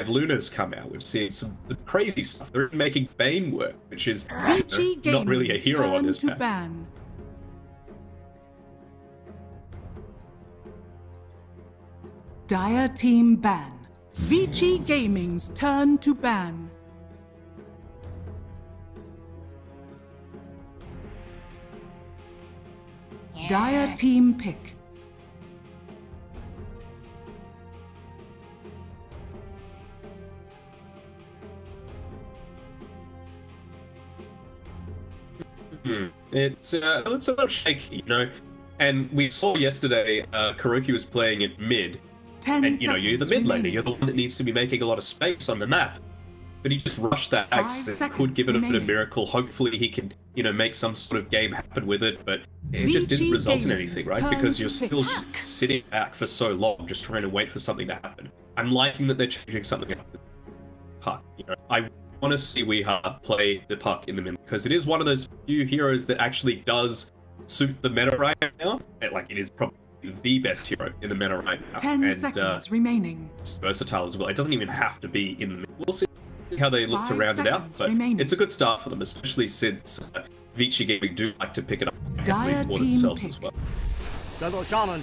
Lunas come out. We've seen some crazy stuff. They're making Bane work, which is Vici not really a hero on this pack. ban. Dire team ban. Vici Gaming's turn to ban. Dire team pick. It's a little shaky, you know. And we saw yesterday, Karuki was playing at mid, and you know, you're the mid laner, you're the one that needs to be making a lot of space on the map. But he just rushed that axe and could give it a bit of miracle. Hopefully he can, you know, make some sort of game happen with it, but it just didn't result in anything, right? Because you're still just sitting back for so long, just trying to wait for something to happen. I'm liking that they're changing something up with the puck, you know. I want to see Weeha play the puck in the middle, because it is one of those few heroes that actually does suit the meta right now. And, like, it is probably the best hero in the meta right now. 10 seconds remaining. It's versatile as well. It doesn't even have to be in the middle. We'll see how they look to 5 round it out, seconds but remaining. it's a good start for them, especially since Vici Gaming do like to pick it up Dire for team themselves pick. as well. Double shaman.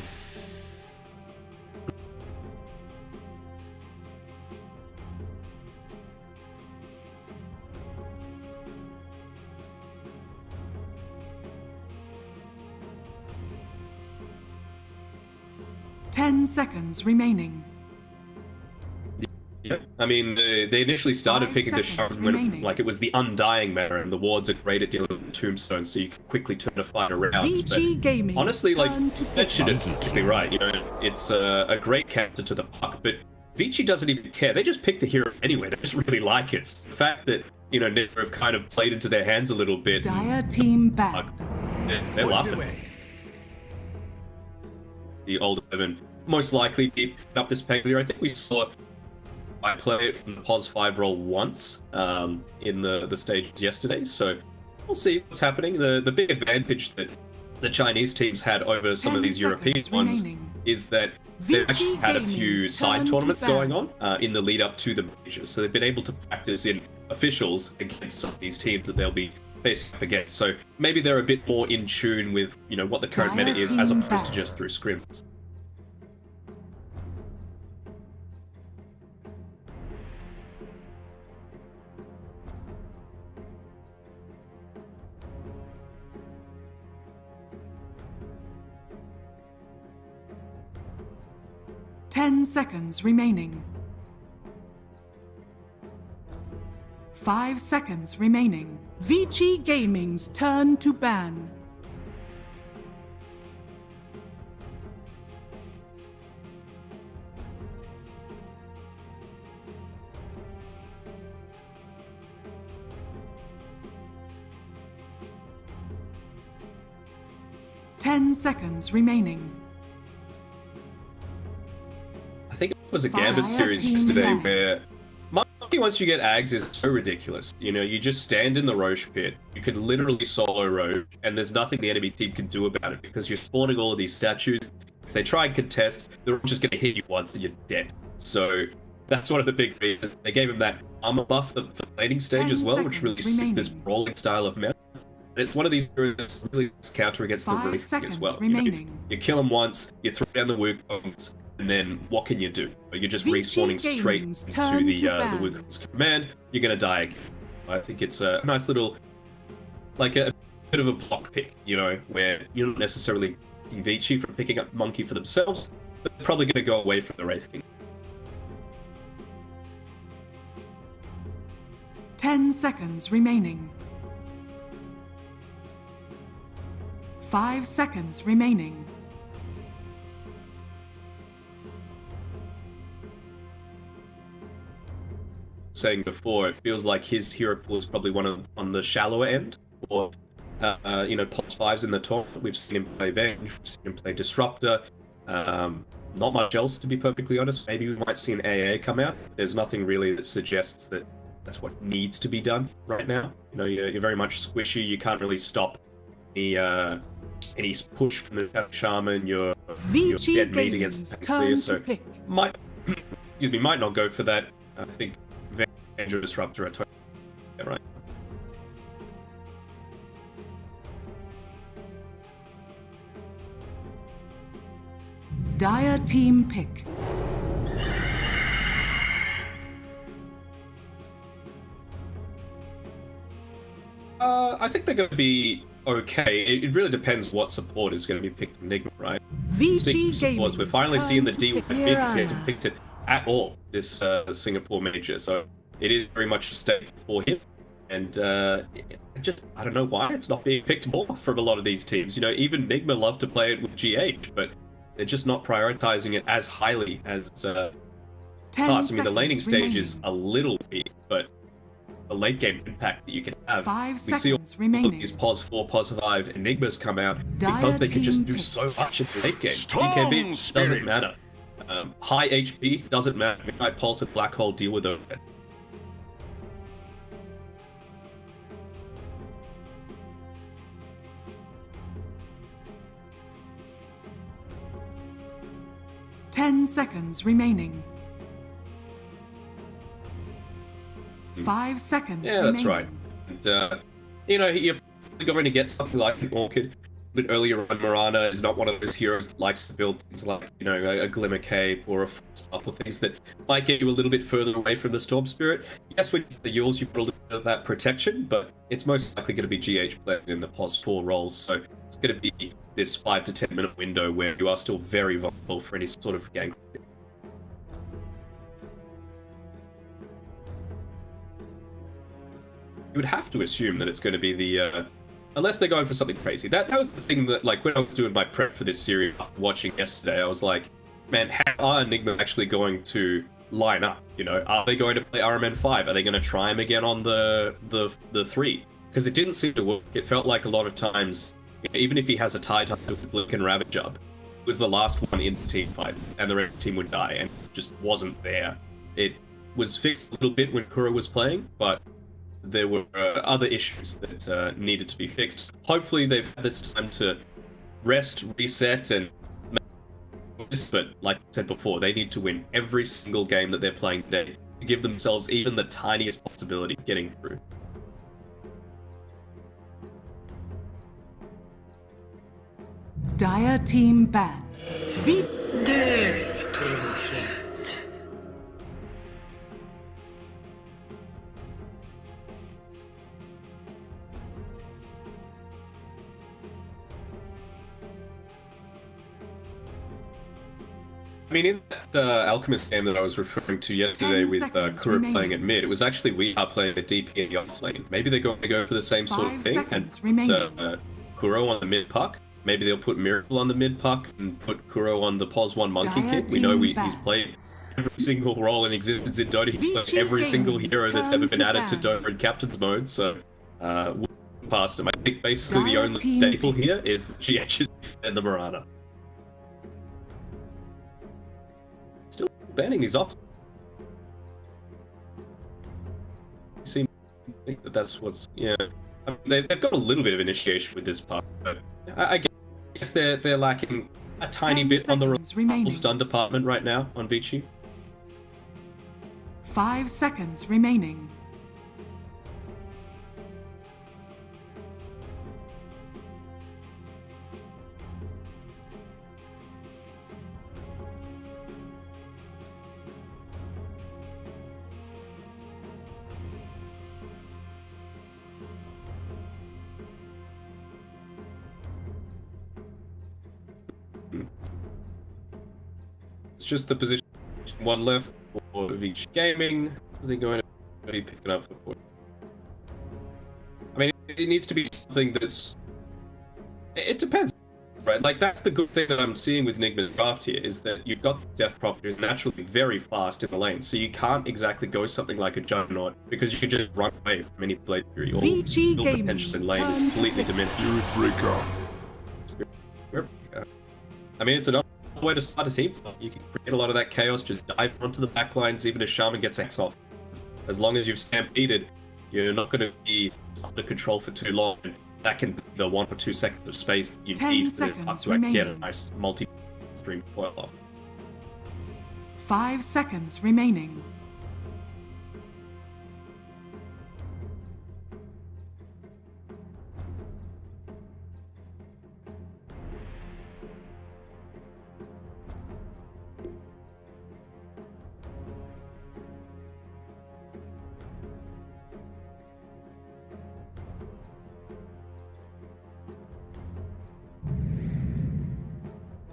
Ten seconds remaining. Yeah, I mean, they initially started 5 picking the seconds Sharon when remaining. like it was the undying meta, and the wards are great at dealing with tombstones, so you can quickly turn a fight around. Vici But Gaming. honestly, like, turn to mentioned it Monkey perfectly right. You know, it's a great counter to the puck, but Vici doesn't even care. They just pick the hero anyway. They just really like it. It's the fact that, you know, Nigma have kind of played into their hands a little bit. Dire team ban. They're laughing. The older Evan most likely keep up this Pangolier. I think we saw I play it from the POS 5 role once in the stages yesterday, so we'll see what's happening. The big advantage that the Chinese teams had over some of these European ones is that they've actually had a few side tournaments going on in the lead up to the majors, so they've been able to practice in officials against some of these teams that they'll be facing up against. So maybe they're a bit more in tune with, you know, what the current meta is as opposed to just through scrims. Ten seconds remaining. 5 seconds remaining. Vici Gaming's turn to ban. Ten seconds remaining. I think it was a Gambit Fire series team yesterday ban. where Monkey, once you get Ags, is so ridiculous. You know, you just stand in the Roche pit, you can literally solo Roche, and there's nothing the enemy team can do about it because you're spawning all of these statues. If they try and contest, they're just going to hit you once and you're dead. So that's one of the big reasons. They gave him that armor buff for the laning stage 10 as well, which really seconds suits this remaining. brawling style of meta. And it's one of these heroes that's really counter against the 5 Wraith seconds as well. You know, remaining. you kill him once, you throw down the Wukongs, and then what can you do? You're just Vici respawning straight Gaming's into turn the to ban. Wukong's command. You're gonna die again. I think it's a nice little, like a bit of a block pick, you know, where you're not necessarily picking Vici from picking up Monkey for themselves, but they're probably gonna go away from the Wraith King. 10 seconds remaining. 5 seconds remaining. Saying before, it feels like his hero pool is probably on the shallower end, or you know, POS 5s in the tournament. We've seen him play Venge, we've seen him play Disruptor. Not much else, to be perfectly honest. Maybe we might see an AA come out. There's nothing really that suggests that that's what needs to be done right now. You know, you're very much squishy. You can't really stop any push from the Shaman. You're Vici dead meat Gaming's against the turn clear, to so pick. might not go for that I think Danger Disruptor at 20, right? Dire team pick. I think they're going to be okay. It really depends what support is going to be picked in Nigma, right? Vici supports, we're finally seeing the D1 mid hasn't picked it at all this Singapore major, so it is very much a stake for him. And I don't know why it's not being picked more from a lot of these teams. You know, even Nigma love to play it with GH, but they're just not prioritizing it as highly as past. I mean, the laning stage is a little weak, but the late game impact that you can have. 5 we see seconds all remaining. these POS 4, POS 5 Enigmas come out because they can just do so much in the late game. BKB doesn't matter. High HP doesn't matter. Midnight Pulse and Black Hole deal with it. Ten seconds remaining. 5 seconds Yeah, remaining. that's right. And, you know, you're going to get something like an Orchid. A bit earlier on, Mirana is not one of those heroes that likes to build things like, you know, a Glimmer Cape or a couple of things that might get you a little bit further away from the Storm Spirit. Yes, when you get the Yules, you've got a little bit of that protection, but it's most likely going to be GH playing in the POS 4 roles, so it's going to be this 5 to 10 minute window where you are still very vulnerable for any sort of gank. You would have to assume that it's going to be the, unless they're going for something crazy. That was the thing that, like, when I was doing my prep for this series after watching yesterday, I was like, man, how are Nigma actually going to line up? You know, are they going to play RMN 5? Are they going to try him again on the 3? Because it didn't seem to work. It felt like a lot of times, you know, even if he has a tie hunt with Blink and Ravagub, it was the last one in the team fight, and the rest of the team would die, and it just wasn't there. It was fixed a little bit when Kuro was playing, but there were other issues that needed to be fixed. Hopefully they've had this time to rest, reset, and make this, but like I said before, they need to win every single game that they're playing today to give themselves even the tiniest possibility of getting through. Dire team ban. I mean, in the Alchemist game that I was referring to yesterday with Kuro playing at mid, it was actually we are playing a DP in the off lane. Maybe they're going to go for the same sort of thing and Kuro on the mid puck. Maybe they'll put Miracle on the mid puck and put Kuro on the POS 1 Monkey Kid. We know he's played every single role in existence in Dota. He's played every single hero that's ever been added to Dota in Captain's mode, so we'll past him. I think basically the only staple here is the GHs and the Mirana. Still banning these off. You seem to think that that's what's... Yeah. I mean, they've got a little bit of initiation with this part, but I guess they're lacking a tiny bit on the stun department right now on Vici. 5 seconds remaining. It's just the position 1 left for each gaming. Are they going to be picking up for? I mean, it needs to be something that's... It depends, right? Like, that's the good thing that I'm seeing with Nigma's draft here, is that you've got Death Prophet who's naturally very fast in the lane, so you can't exactly go something like a Juggernaut, because you can just run away from any Blade Fury. All potential in lane is completely diminished. Spirit Breaker. I mean, it's another way to start a team. You can create a lot of that chaos, just dive onto the backlines, even if Shaman gets X off. As long as you've stampeded, you're not going to be under control for too long. And that can be the 1 or 2 seconds of space that you need for the puck to get a nice multi-stream coil off. 5 seconds remaining.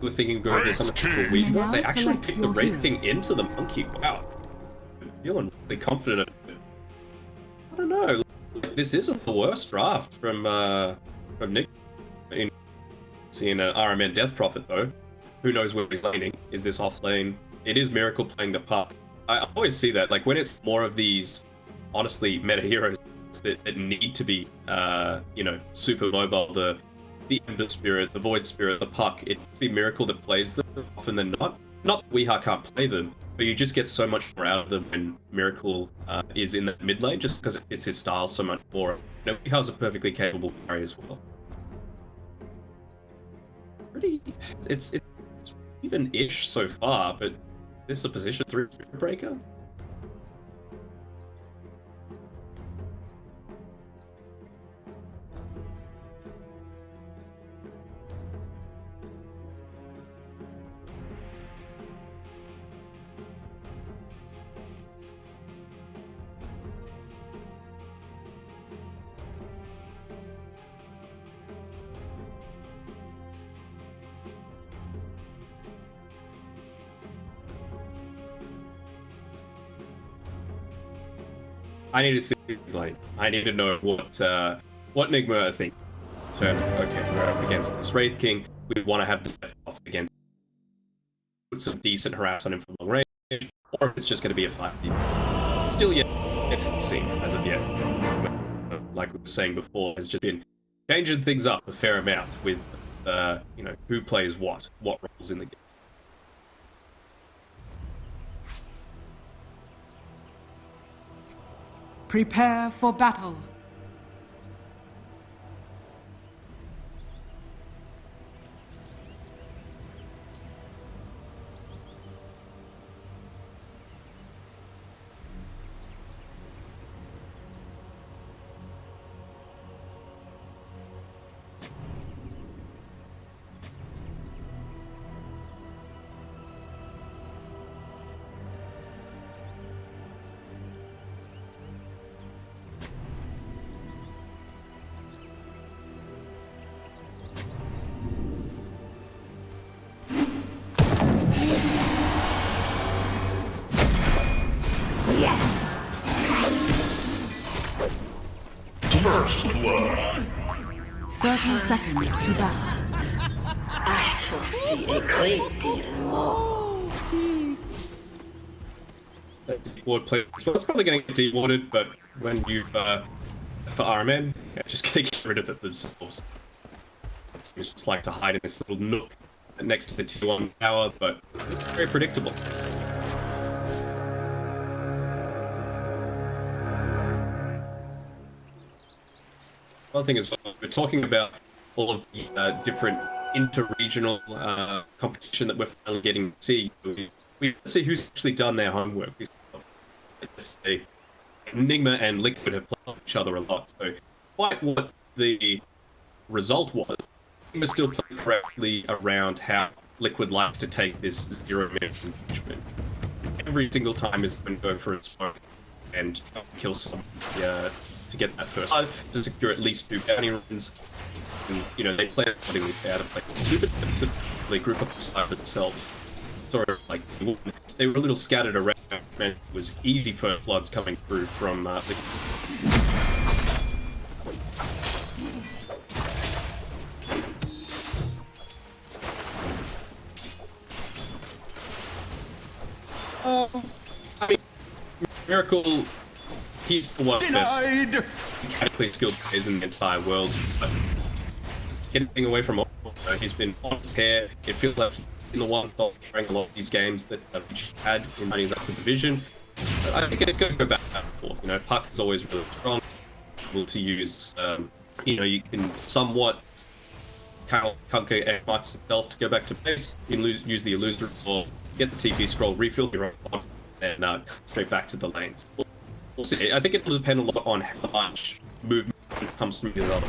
were thinking going to something for a week ago. They actually picked the Wraith King into the Monkey. Wow. I'm feeling really confident. I don't know. Like, this isn't the worst draft from Nick. Seeing an RMN Death Prophet though. Who knows where he's laning? Is this off lane? It is Miracle playing the puck. I always see that, like when it's more of these, honestly, meta heroes that need to be, you know, super mobile. The Ember Spirit, the Void Spirit, the puck. It must be Miracle that plays them often than not. Not that Weeha can't play them, but you just get so much more out of them when Miracle is in the mid lane, just because it fits his style so much more. You know, Weeha's a perfectly capable carry as well. It's even-ish so far, but this is a position 3 breaker. I need to see these lanes. I need to know what Nigma thinks in terms of, okay, we're up against this Wraith King. We want to have the death off against, put some decent harass on him from long range, or if it's just going to be a fight. Still yet to be seen as of yet. Like we were saying before, has just been changing things up a fair amount with, you know, who plays what roles in the game. Prepare for battle. First blood. 30 seconds to battle. I foresee a great deal more. Ward play. So it's probably going to get de-warded, but when you've for RMN, yeah, just gonna get rid of it themselves. It's just like to hide in this little nook next to the tier 1 tower, but it's very predictable. One thing is, we're talking about all of the different inter-regional competition that we're finally getting to see. We see who's actually done their homework. Nigma and Liquid have played each other a lot, so despite what the result was, Nigma still played correctly around how Liquid likes to take this 0-minute engagement. Every single time is going for a smoke and kill someone to get that first to secure at least 2 bounty runs. And, you know, they play accordingly how to play stupid, they group up themselves. Sort of like, they were a little scattered around, and it was easy for floods coming through from the... I mean, Miracle, he's the one of the best mechanically skilled players in the entire world. But getting away from all, he's been on his hair. It feels like he's been the one carrying a lot of these games that Vici had in running up the division. But I think it's going to go back and forth. You know, Puck is always really strong, able to use, you know, you can somewhat conquer and marks itself to go back to base. You can use the illusory or get the TP scroll, refill your own, and straight back to the lanes. We'll see. I think it will depend a lot on how much movement comes from the other.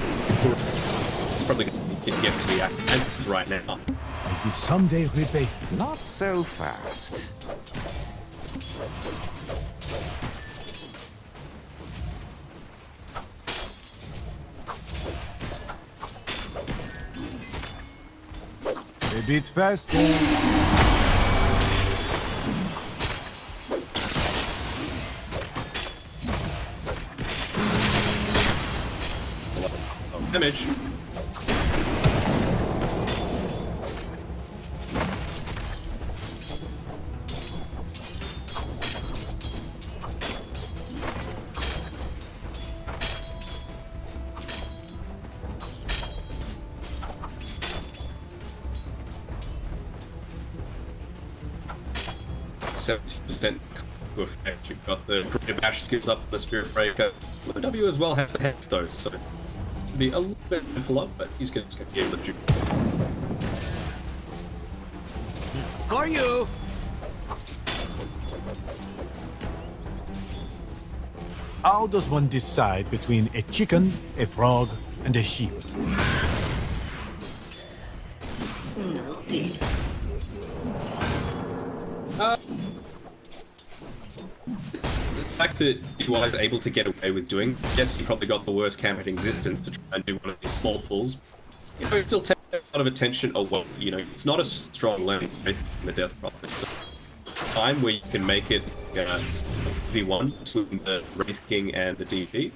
It's probably going to get to react as it is right now. I will someday repay. Not so fast. bit faster. Damage. %. To effect. You've got the creative bash skills up, the spirit breaker. W as well has the hex though, so it'll be a little bit of luck, but he's going to be able to do. For you. How does one decide between a chicken, a frog, and a sheep? Milky. The fact that he was able to get away with doing, yes, he probably got the worst camp in existence to try and do one of these small pulls. You know, it still takes a lot of attention. Oh, well, you know, it's not a strong learning in the Death Prophet. So, time where you can make it V1 between the Wraith King and the DP.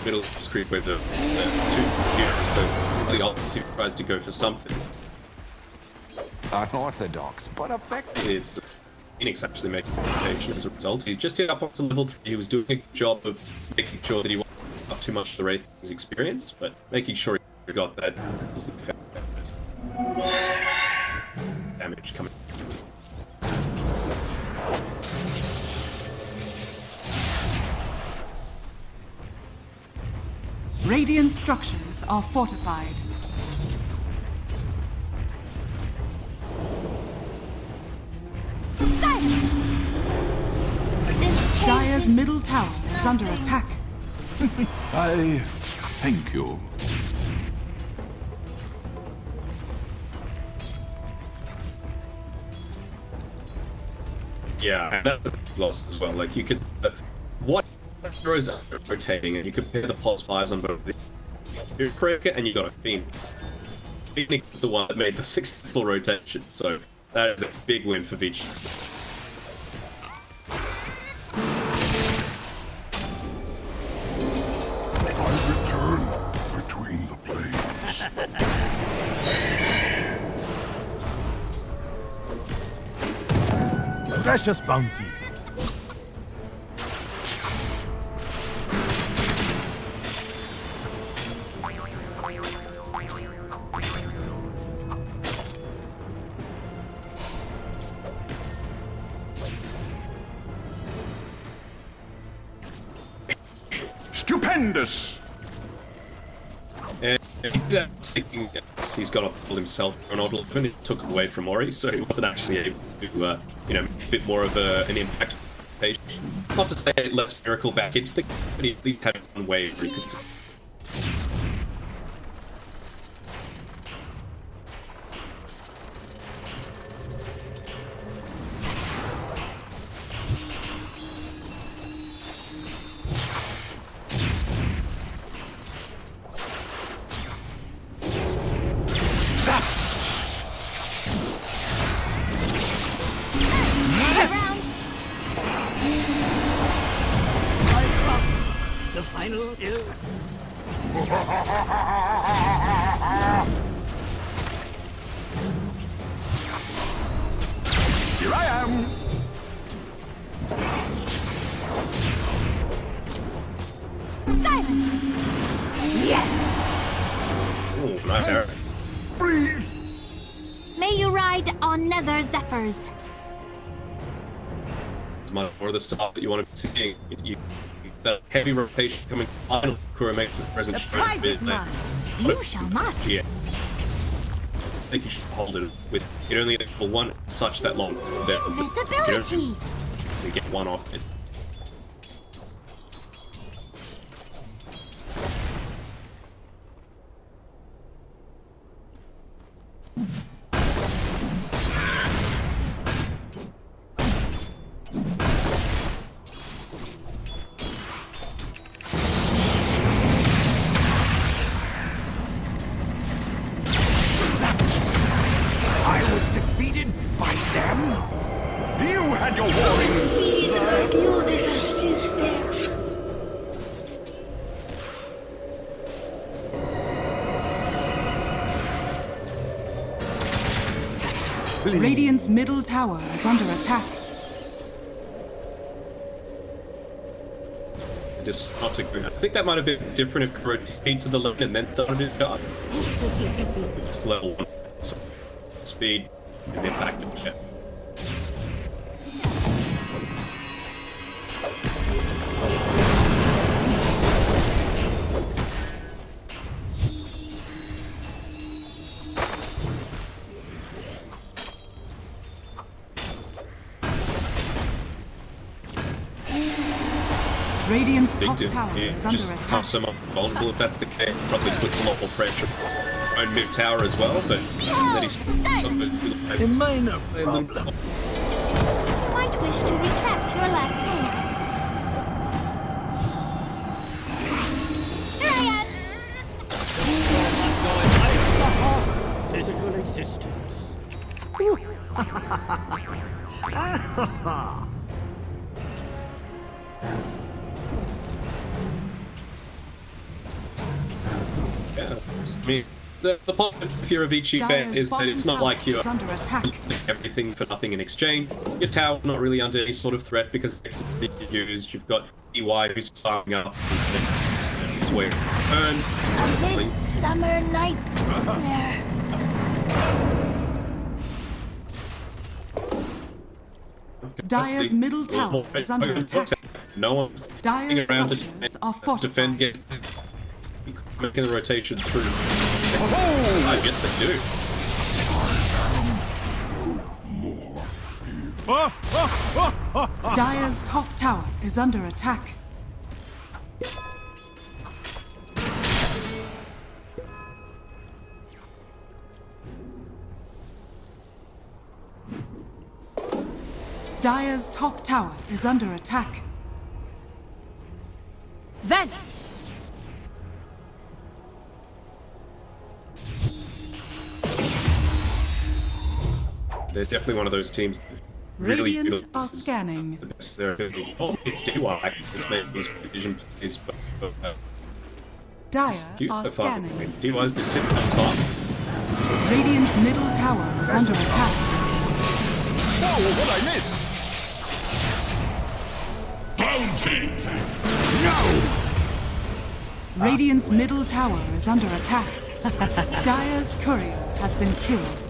Middle screen with the two computers, so really obviously tries to go for something. Unorthodox, but effective. It's Phoenix actually making a rotation as a result. He's just hit up onto level 3. He was doing a good job of making sure that he wasn't up too much to the Wraith King's experience, but making sure he got that was the damage coming. Radiant structures are fortified. Silence! This Dire's middle tower is under attack. I thank you. Yeah, and that's lost as well. Like, you could... what throws are rotating, and you compare the pulse 5s on both the Croatia and you got a Phoenix. Phoenix is the one that made the successful rotation, so that is a big win for Vici. I return between the planes. Precious bounty. Stupendous! And he's got to pull himself on Odd 11. It took away from Ori, so he wasn't actually able to, you know, make a bit more of an impact. Not to say it lets Miracle back into the game, but he at least had one way where he could. Here I am! silence! Yes! Oh, nice arrow. May you ride on nether zephyrs. It's more of the stuff that you want to be seeing. The heavy rotation coming final Kura makes his presence. The prize is mine. You shall not. Yeah. think you should hold it with. You only get one such that long. Visibility. You get one off it. Radiant's middle tower is under attack. Just not to go. I think that might have been different if Kuro came to the lane and then started to die. Just level 1. So, speed and then back to jet. Radiant's top tower is under just attack. have some vulnerable if that's the case. Probably puts a lot more pressure on mid tower as well, but then he's A minor problem. You might wish to retract your last move. Here I am! Physical existence. Yeah, I mean, the point if you're a Vici fan is that it's not like you're under attack. everything for nothing in exchange. Your tower's not really under any sort of threat because it's used. You've got EY who's firing up. His way to turn. A midsummer nightmare. Dire's middle tower is under attack. No one's Dire's around to structures are defend, fortified. get making the rotation through. I guess they do. Dire's top tower is under attack. Dire's top tower is under attack. Vanish! They're definitely one of those teams that really Radiant are scanning. the best of their ability. Oh, it's DY. It's made these vision plays, but Dire cute are so far. scanning. DY's just sitting on top. Radiant's middle tower is under attack. Oh, what'd I miss? Bounty! No! Radiant's middle tower is under attack. Dire's courier has been killed.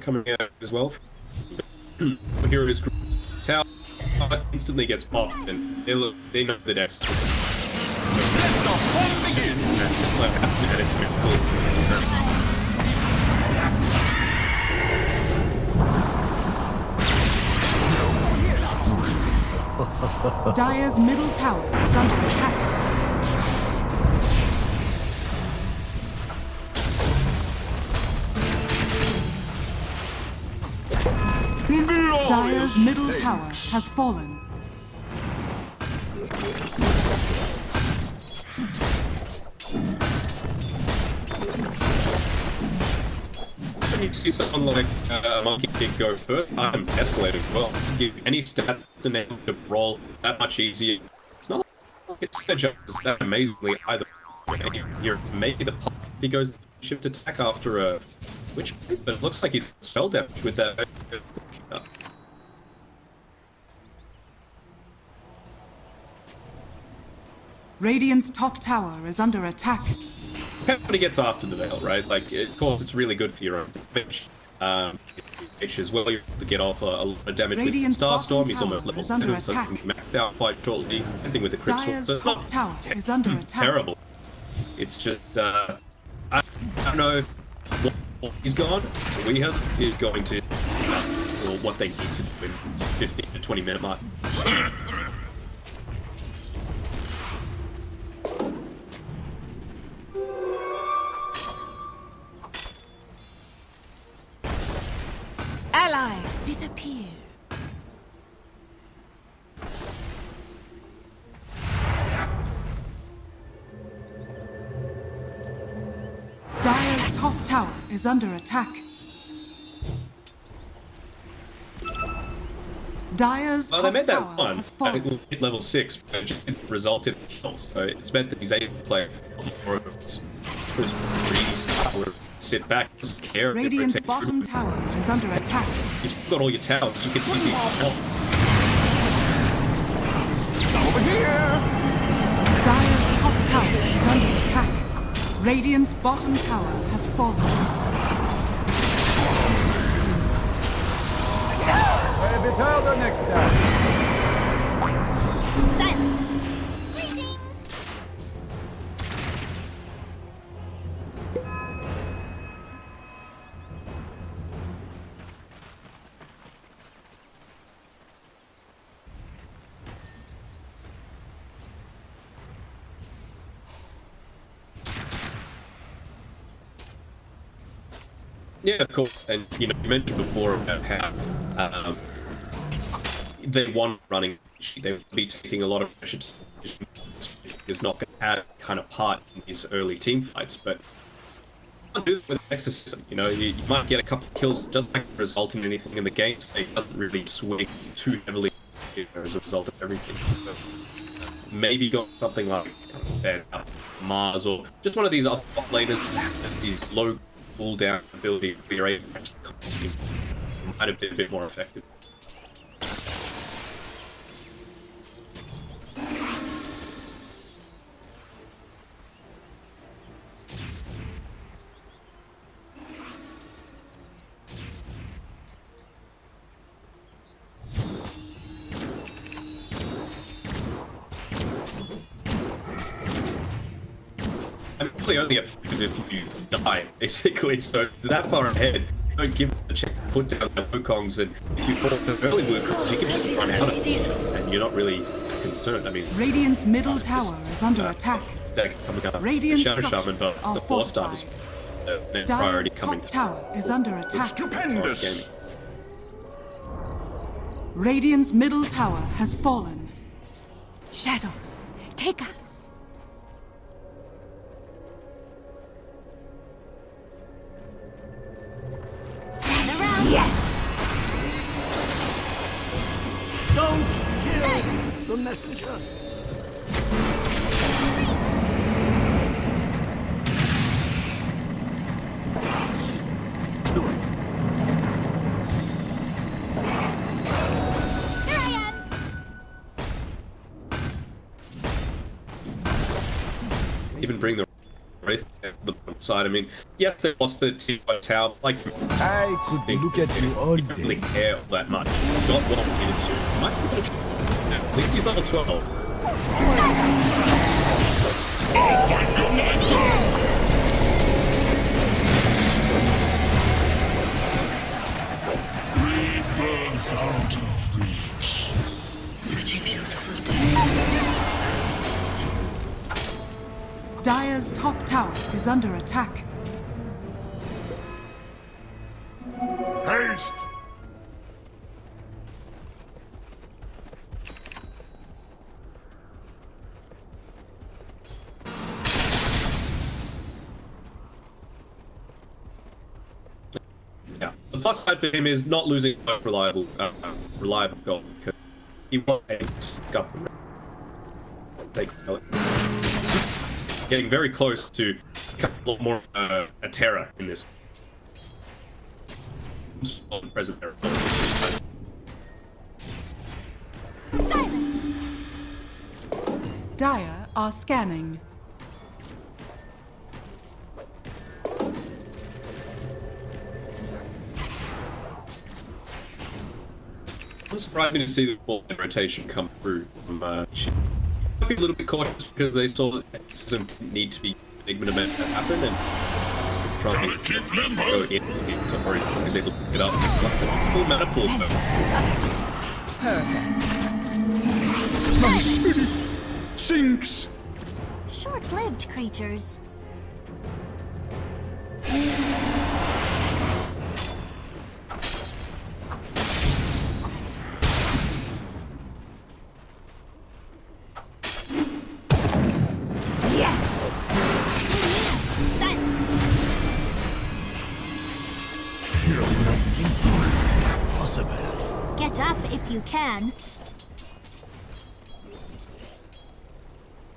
Coming out as well. Here is Tower instantly gets popped, and they know the next. Let the fun begin! Dire's middle tower is under attack. Dire's middle tower has fallen. When you see someone like Monkey Kid go first, I'm escalated well. To give any stats to name to roll that much easier. It's not like it's just that amazingly either. You're maybe the pop. He goes shift attack after a which, but it looks like he's spell damage with that. Radiant's top tower is under attack. Everybody gets after the Veil, right? Like, of course, it's really good for your own damage. As well, you're able to get off a lot of damage Radiant's with Starstorm. He's bottom almost tower level is under 7, so he attack. can be maxed out quite shortly. Same thing with the Crypt Sword. Dire's So it's top not tower is under attack. terrible. It's just, I don't know what he's gone. We have is going to, or what they need to do in 15 to 20 minute mark. Allies disappear. Dire's top tower is under attack. Dire's Well, they top made that tower one. has I think fallen. we'll hit level 6, but it didn't result in kills. So it's meant that he's able to play more of those greedy style where sit back, just care. if it Radiant's rotates bottom through. tower is under attack. You've still got all your towers. You can Over here! Dire's top tower is under attack. Radiant's bottom tower has fallen. Maybe tell the next time. Silence. Greetings. Yeah, of course. And you know, you mentioned before about how they want running. They would be taking a lot of pressure. Is not going to have kind of part in these early team fights, but you can't do it with exorcism. You know, you might get a couple of kills, it doesn't result in anything in the game. So it doesn't really swing too heavily as a result of everything. So maybe got something like Mars or just one of these other bot laners that have these low cooldown ability for your aim might have been a bit more effective. I'm really only effective if you die, basically, so that far ahead, don't give it a chance to put down the Wukongs, and if you fall to early Wukongs, you can just run out of it, and you're not really concerned. I mean, Radiant's middle tower is under attack. deck coming up, Radiant Shadow Shaman, structures but are the 4-star is fortified. priority Dire's coming top through. tower is under attack. Stupendous! Radiant's middle tower has fallen. Shadows, take us. Yes! Don't kill the messenger. Here I am. Even bring the Wraith to the side. I mean, yes, they lost the Tier 1 tower, like, I could look at you all you don't really day. care all that much. Got what I'm needed to. Might be able to. Yeah, at least he's level 12. Rebirth out of reach. Such a beautiful day. Dire's top tower is under attack. Haste! Yeah. The plus side for him is not losing a reliable goal because he won't pick up the getting very close to a couple more a terror in this. present there. Silence. Dire are scanning. It's surprising to see the ball in rotation come through from Sheever. Might be a little bit cautious because they saw that this didn't need to be Nigma to make that happen, and trying to go in to hurry because able to pick it up. Full mana pool though. My spirit sinks. Short-lived creatures. Get up if you can.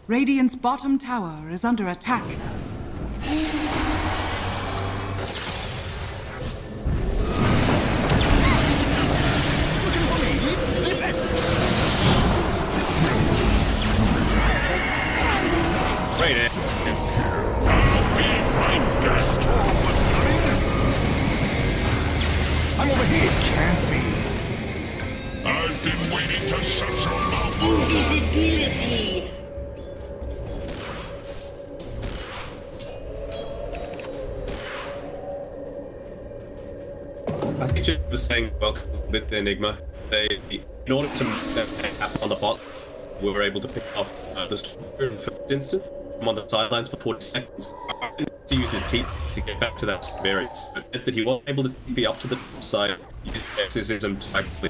Radiant's bottom tower is under attack. Right in. I'm over here. Can't be. I've been waiting to shut your mouth. Invisibility. I think Jim was saying welcome with the Enigma. They, in order to make that happen on the bot, we were able to pick off the Stalker in the first instance from on the sidelines for 40 seconds. To use his teeth to get back to that Sumerian. So it meant that he wasn't able to be up to the top side, use exorcism to actually.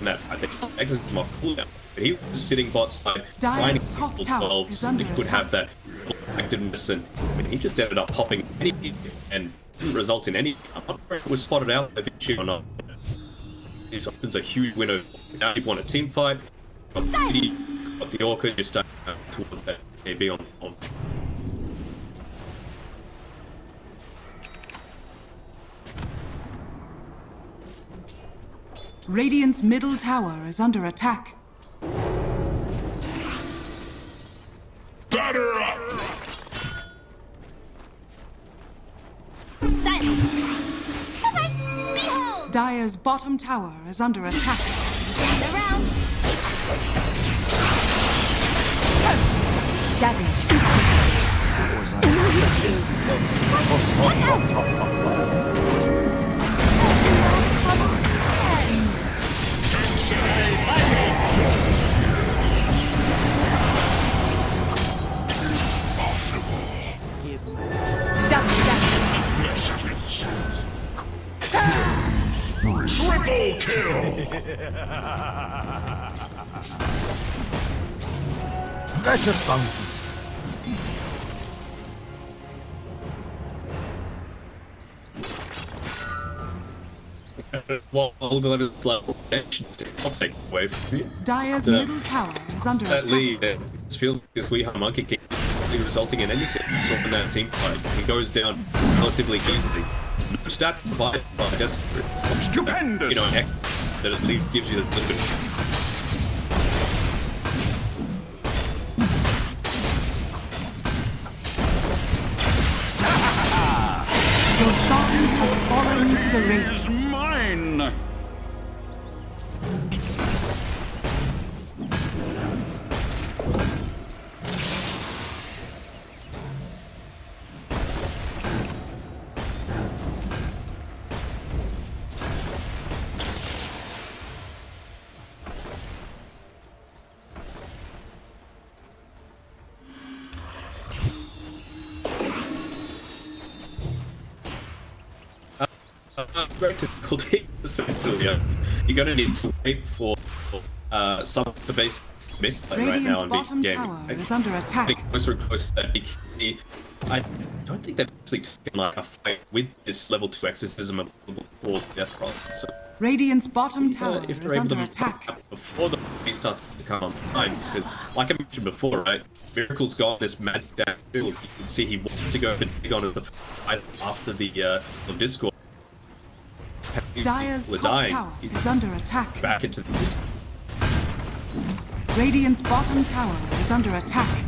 That I think exorcism off cooldown. But he was sitting bot side, Dire's grinding top people tower 12s, is under he could have that activeness, and he just ended up popping anything and didn't result in any. I'm not sure if it was spotted out by Vici or not. This opens a huge window. Now you want a team fight. Got the got the Orca, you're starting towards that AB on. Radiant's middle tower is under attack. Batter up. Silence. Alright, behold. Dire's bottom tower is under attack. Stand around. Shadow. Triple kill. Pressure bounty. Well, all the level I'll take away from you. Dire's middle tower is under That attack. lead that feels like we have a monkey kick resulting in anything. So in that team fight, it goes down relatively easily. No stat provided by just Stupendous. you know, heck, that at least gives you the little bit. Your Roshan has fallen to the radiant. Is mine. Great difficulty, essentially. You're gonna need to wait for some to base play right now Radiant's and bottom beat tower gaming. is under attack. Getting closer and closer to that BKB. I don't think they've actually taken like a fight with this level 2 exorcism of or death roll. So Radiant's bottom tower if they're is able under to attack. before the he starts to come on time, because like I mentioned before, right, Miracle's got this magic down build. You can see he wanted to go big on the fight after the Discord. Dire's We're top dying. tower is under attack. Back into this. Radiant's bottom tower is under attack.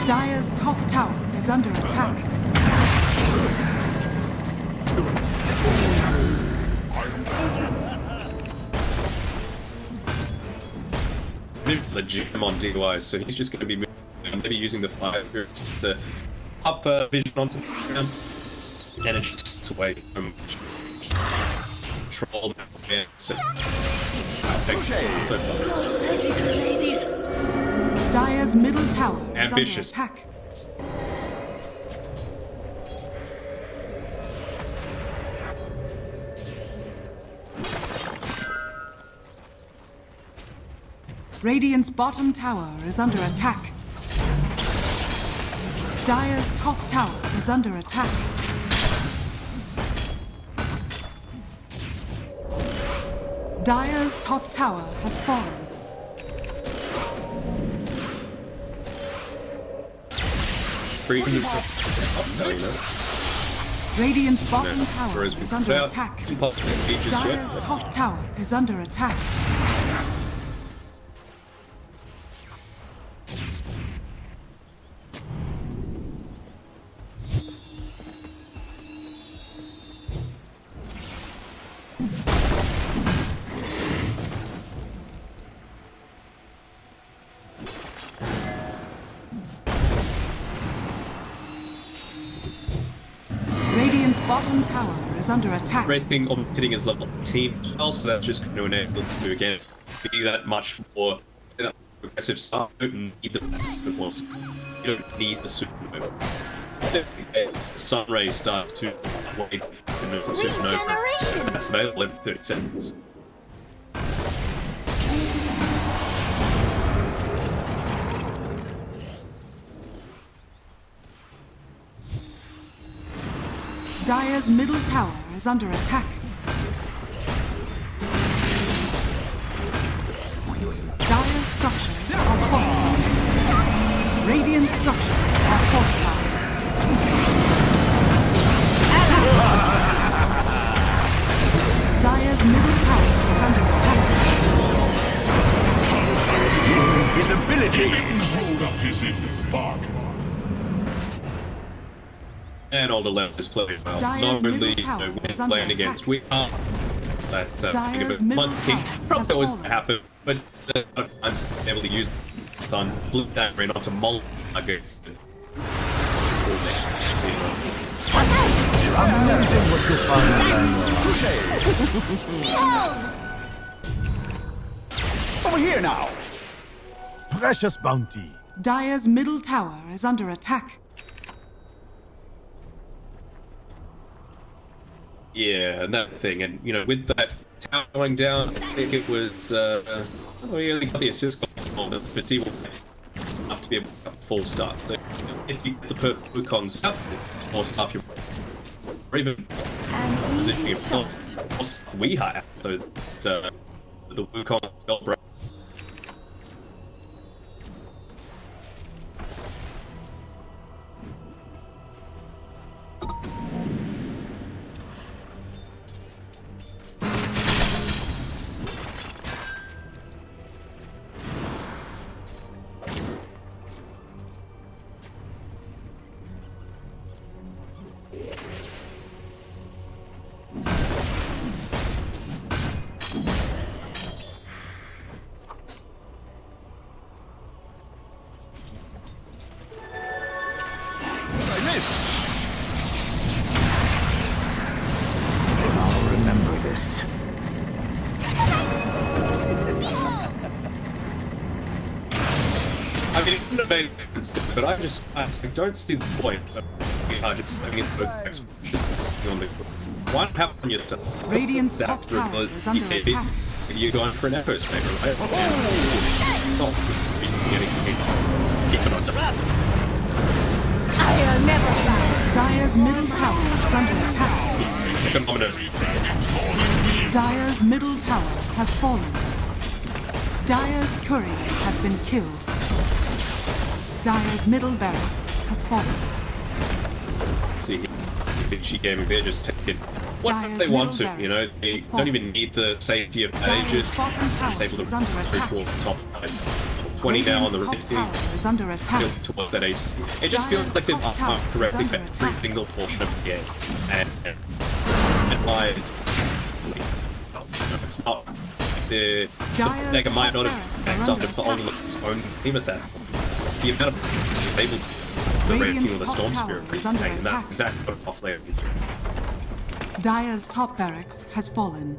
Dire's top tower is under attack. Legit him on DY, so he's just going to be maybe using the fire to up vision onto the ground, and it just away from troll. Yeah, so Ladies, Dire's middle tower is Ambitious. under attack. Radiant's bottom tower is under attack. Dire's top tower is under attack. Dire's top tower has fallen. Radiant's bottom tower is under attack. Dire's top tower is under attack. Radiant's bottom tower is under attack. Great thing on hitting his level 18 as well, so that's just going to enable him to again be that much more aggressive stuff. You don't need the ones. You don't need the supernova. The sun ray starts to wait for the supernova. That's available every 30 seconds. Dire's middle tower is under attack. Dire's structures are fortified. Radiant structures are fortified. Dire's middle tower is under attack. His ability. He didn't hold up his end of the bargain. And all the left is playing well. Dire's Not only middle tower when is under playing attack. against we are that thing Dire's of middle one king tower probably has always fallen. happen, but a lot of times they're able to use the sun, blue that rain onto multiple targets. And Amazing what you find, Samuel. Over here now! Precious bounty. Dire's middle tower is under attack. yeah, and that thing, and you know, with that tower going down, I think it was oh, he only got the assist on it, but he will have to be able to get a full start. So if you get the purple Wukong's up, more stuff you're or even positioning of more stuff we hire. So the Wukong spell break. I'll remember this. I mean, it wouldn't have made sense, but I don't see the point of just having it on the why not have on your stuff? Radiant's top tower is under attack. You're going for an echo saver, right? It's not getting keep it on the I'll never fly. Dire's middle tower is under attack. economist. Dire's middle tower has fallen. Dire's courier has been killed. Dire's middle barracks has fallen. See, Vici gaming, they're just taking what Dire's they want to, middle you know. They barracks has don't even fallen. need the safety of Dire's pages. bottom tower Just able to is under attack. reach top side. 20 now on the Radiant's top 50. tower is under attack. Towards that AC. It just feels Dire's like they've top tower up is correctly under for every attack. single portion of the game. And why it's not the Dire's Nigma might top not barracks have are backed up under if the only attack. its own team at that. The amount of is able to the Radiant's ranking of the top Storm tower Spirit is under and attack. that's exactly what off layer needs. Dire's top barracks has fallen.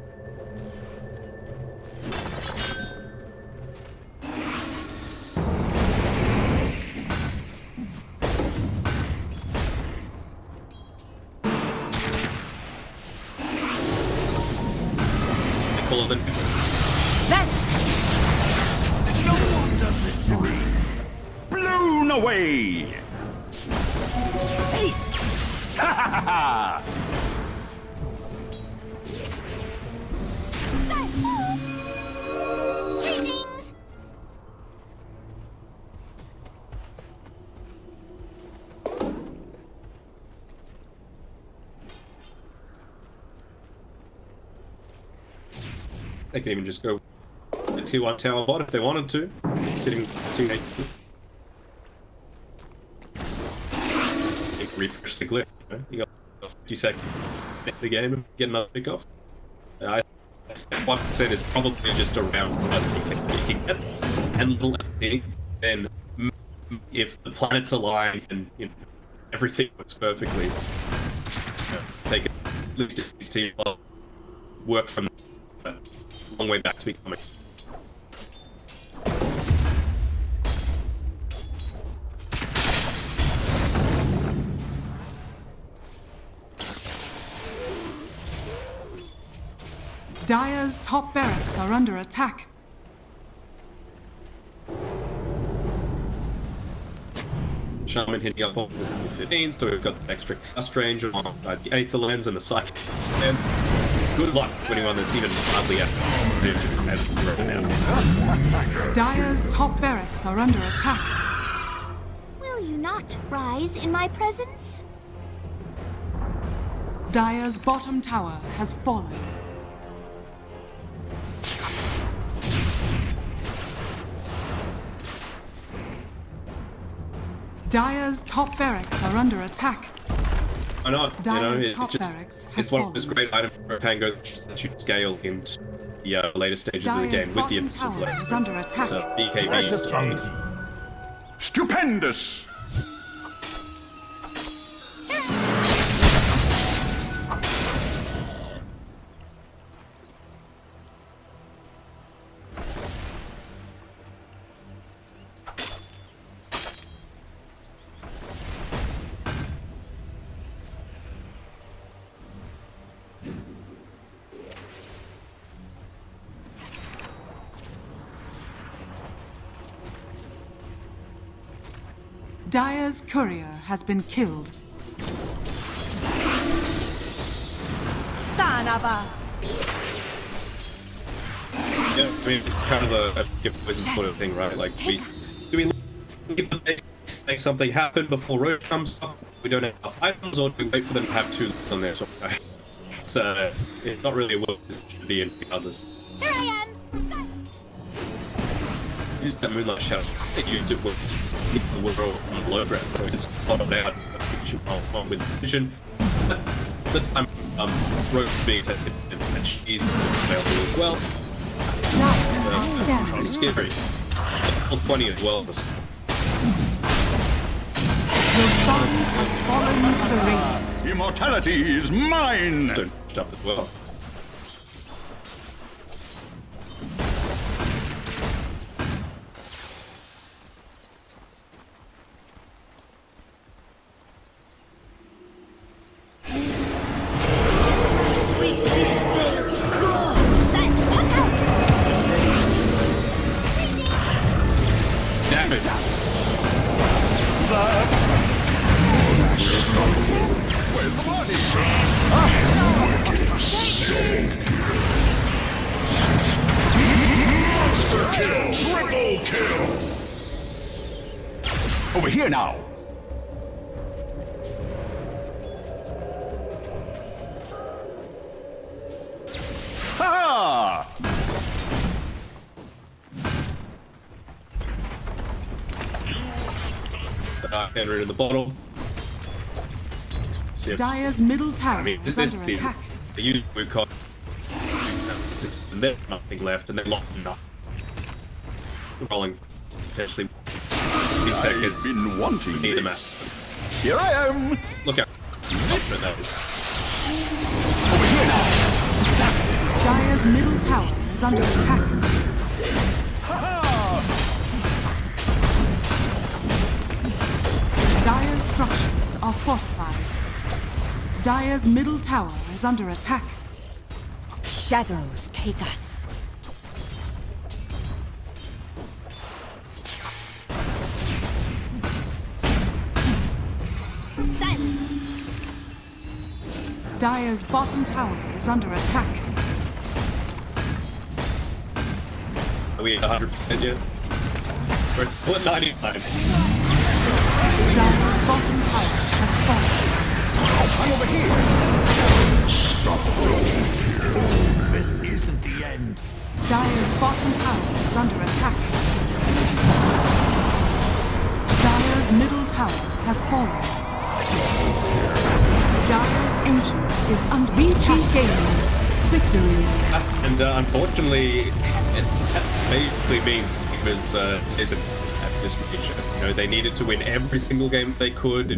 Full of them. No one does this to me. Blown away. Haste. Ha ha ha! Greetings! They can even just go a 2-1 tower bot if they wanted to. It's sitting 2-8. Refresh the glitch. You got 50 seconds in the game and get another pick off. I 1% is probably just around what you can get. And little thing, then if the planets align and you know, everything works perfectly, you know, take it, at least if these teams work from a long way back to becoming. Dire's top barracks are under attack. Shaman hitting up on 15, so we've got extra cast range on the Aether Lens and the Psychic. And good luck with anyone that's even hardly at now. Dire's top barracks are under attack. Will you not rise in my presence? Dire's bottom tower has fallen. Dire's top barracks are under attack. Why not? You know, Dire's top barracks has it's one of those fallen. great items for Pango that you scale into the later stages of the Dire's game with the bottom Abyssal tower Blade. is under attack. So BKB Precious is bounty. Stupendous. Dire's courier has been killed. Sanaba. Yeah, I mean, it's kind of a gift wizard sort of thing, right? Like, do we make something happen before road comes up? We don't have enough items, or do we wait for them to have 2 on there? So, it's not really a world it should be in others. Here I am! Use that Moonlight Shadow. They use it with the world on the low ground, so it's slotted out with vision. This time, road being tested and she's available as well. Kind of scary. Level 20 as well. Your son has fallen to the radiant. Immortality is mine. Stone up as well. Where's the body? here now! Ha! Henry in the bottom. Dire's middle tower I mean, is this under is attack. the unit we've got. And there's nothing left, and they're locked up. Rolling potentially 3 seconds. I've been wanting Need a this. mass. Here I am! Look out. That is. Over here now! Dire's middle tower is under attack. Dire's structures are fortified. Dire's middle tower is under attack. Shadows take us. Dire's bottom tower is under attack. Are we at 100% yet? We're still at 95. Dire's bottom tower has fallen. I'm over here! This isn't the end. Dire's bottom tower is under attack. Dire's middle tower has fallen. Dire's ancient is under Vici gaining victory. And unfortunately, it basically means it was isn't at this region. You know, they needed to win every single game they could.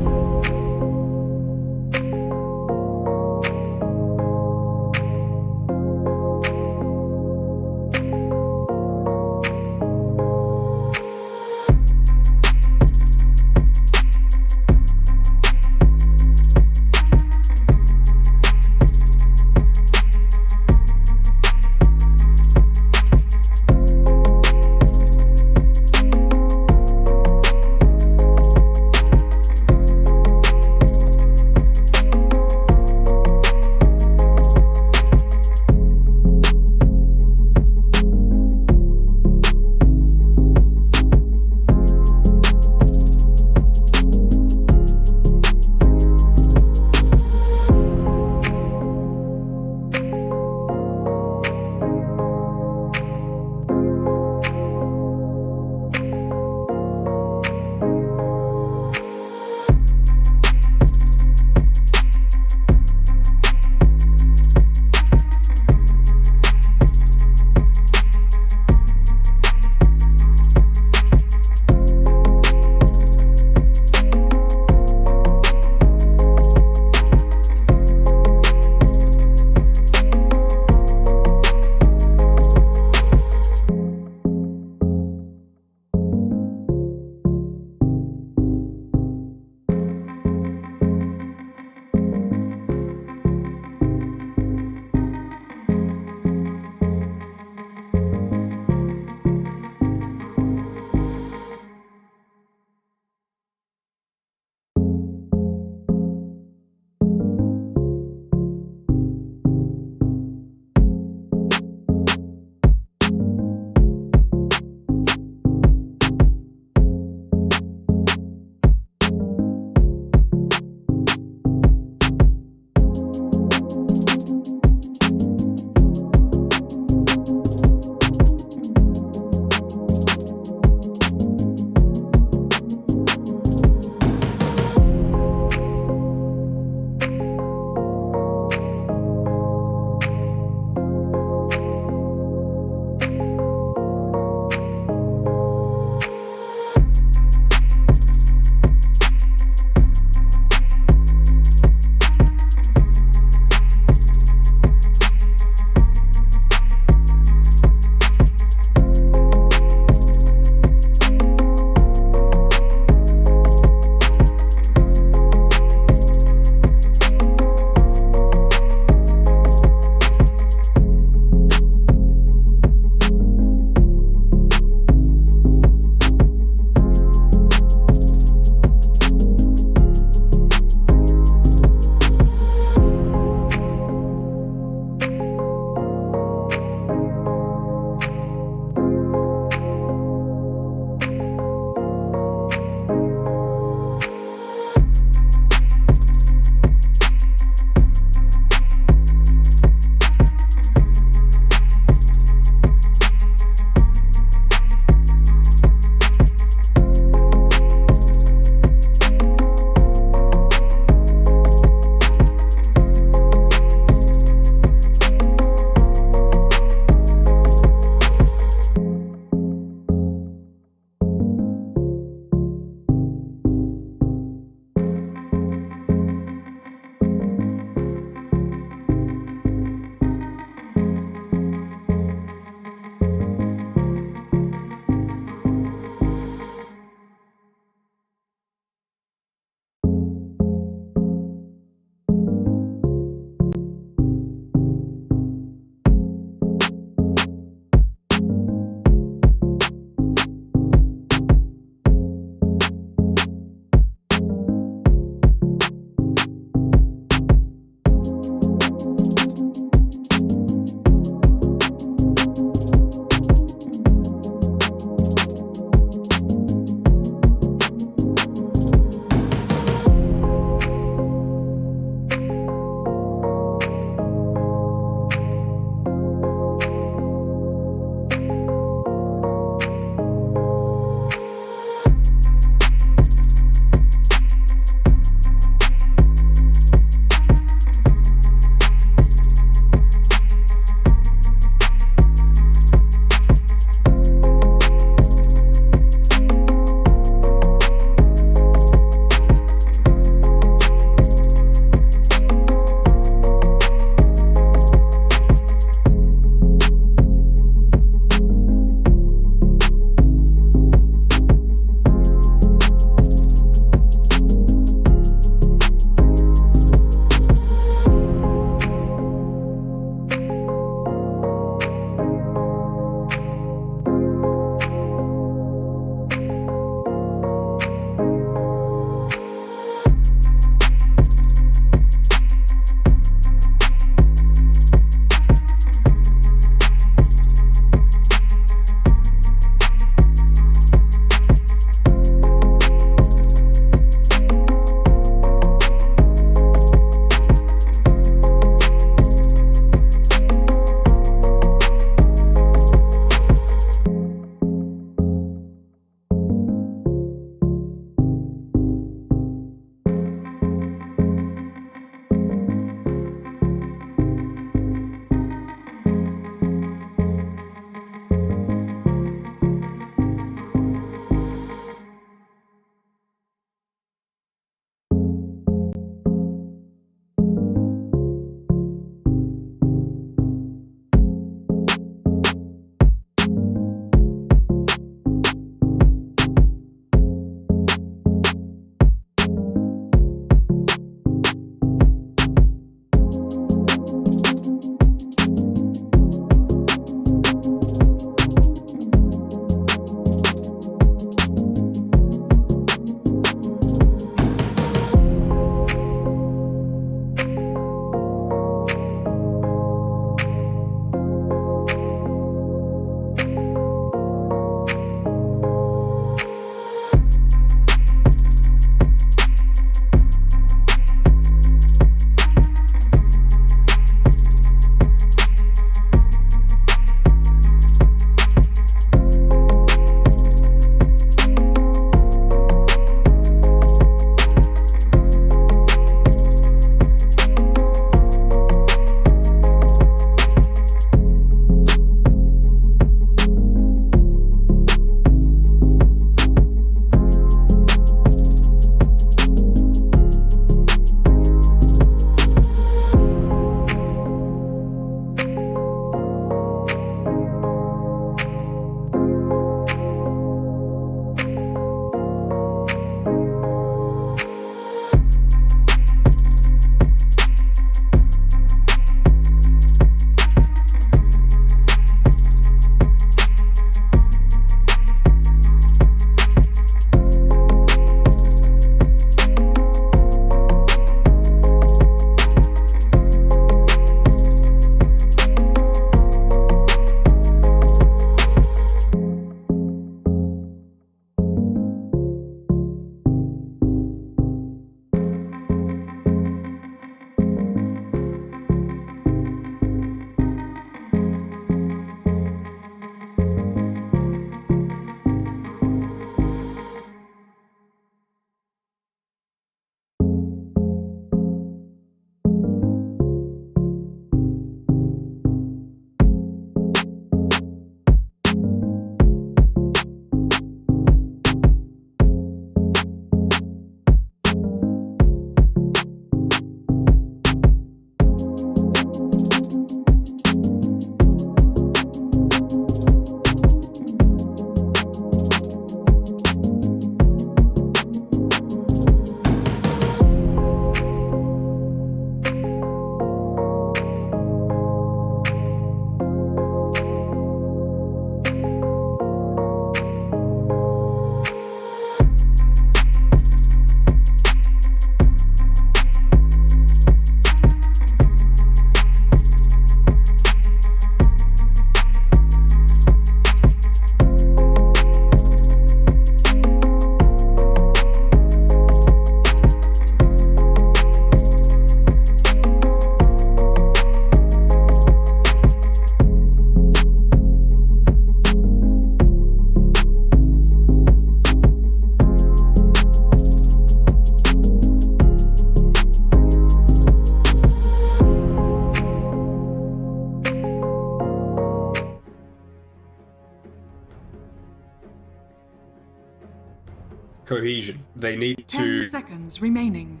cohesion. They need 10 to seconds remaining.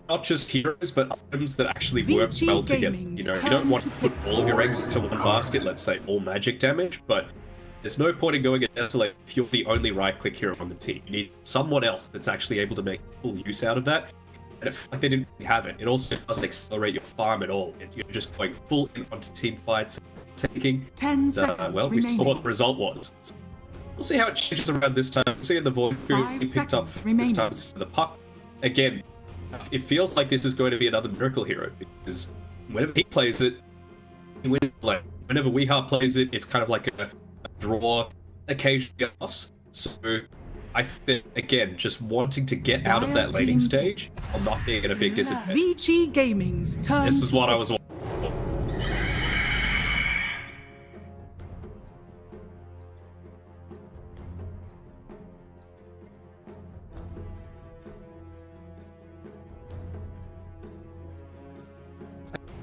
not just heroes, but items that actually work Vici well together. Gaming's You know, you turn don't want to to put all of your eggs into one basket, let's say all magic damage, but there's no point in going against like if you're the only right-click hero on the team. You need someone else that's actually able to make full use out of that. And it feels like they didn't really have it. It also doesn't accelerate your farm at all. You're just going full in onto team fights, taking. 10 seconds Well, we saw what remaining. the result was. We'll see how it changes around this time. We'll see in the void who 5 he picked up seconds this remaining. time. The puck. Again, it feels like this is going to be another miracle hero because whenever he plays it, he wins. Like whenever Weeha plays it, it's kind of like a draw, occasionally a loss. So I think again, just wanting to get out of that laning stage while not being at a big disadvantage. Vici Gaming's turn. This is what I was.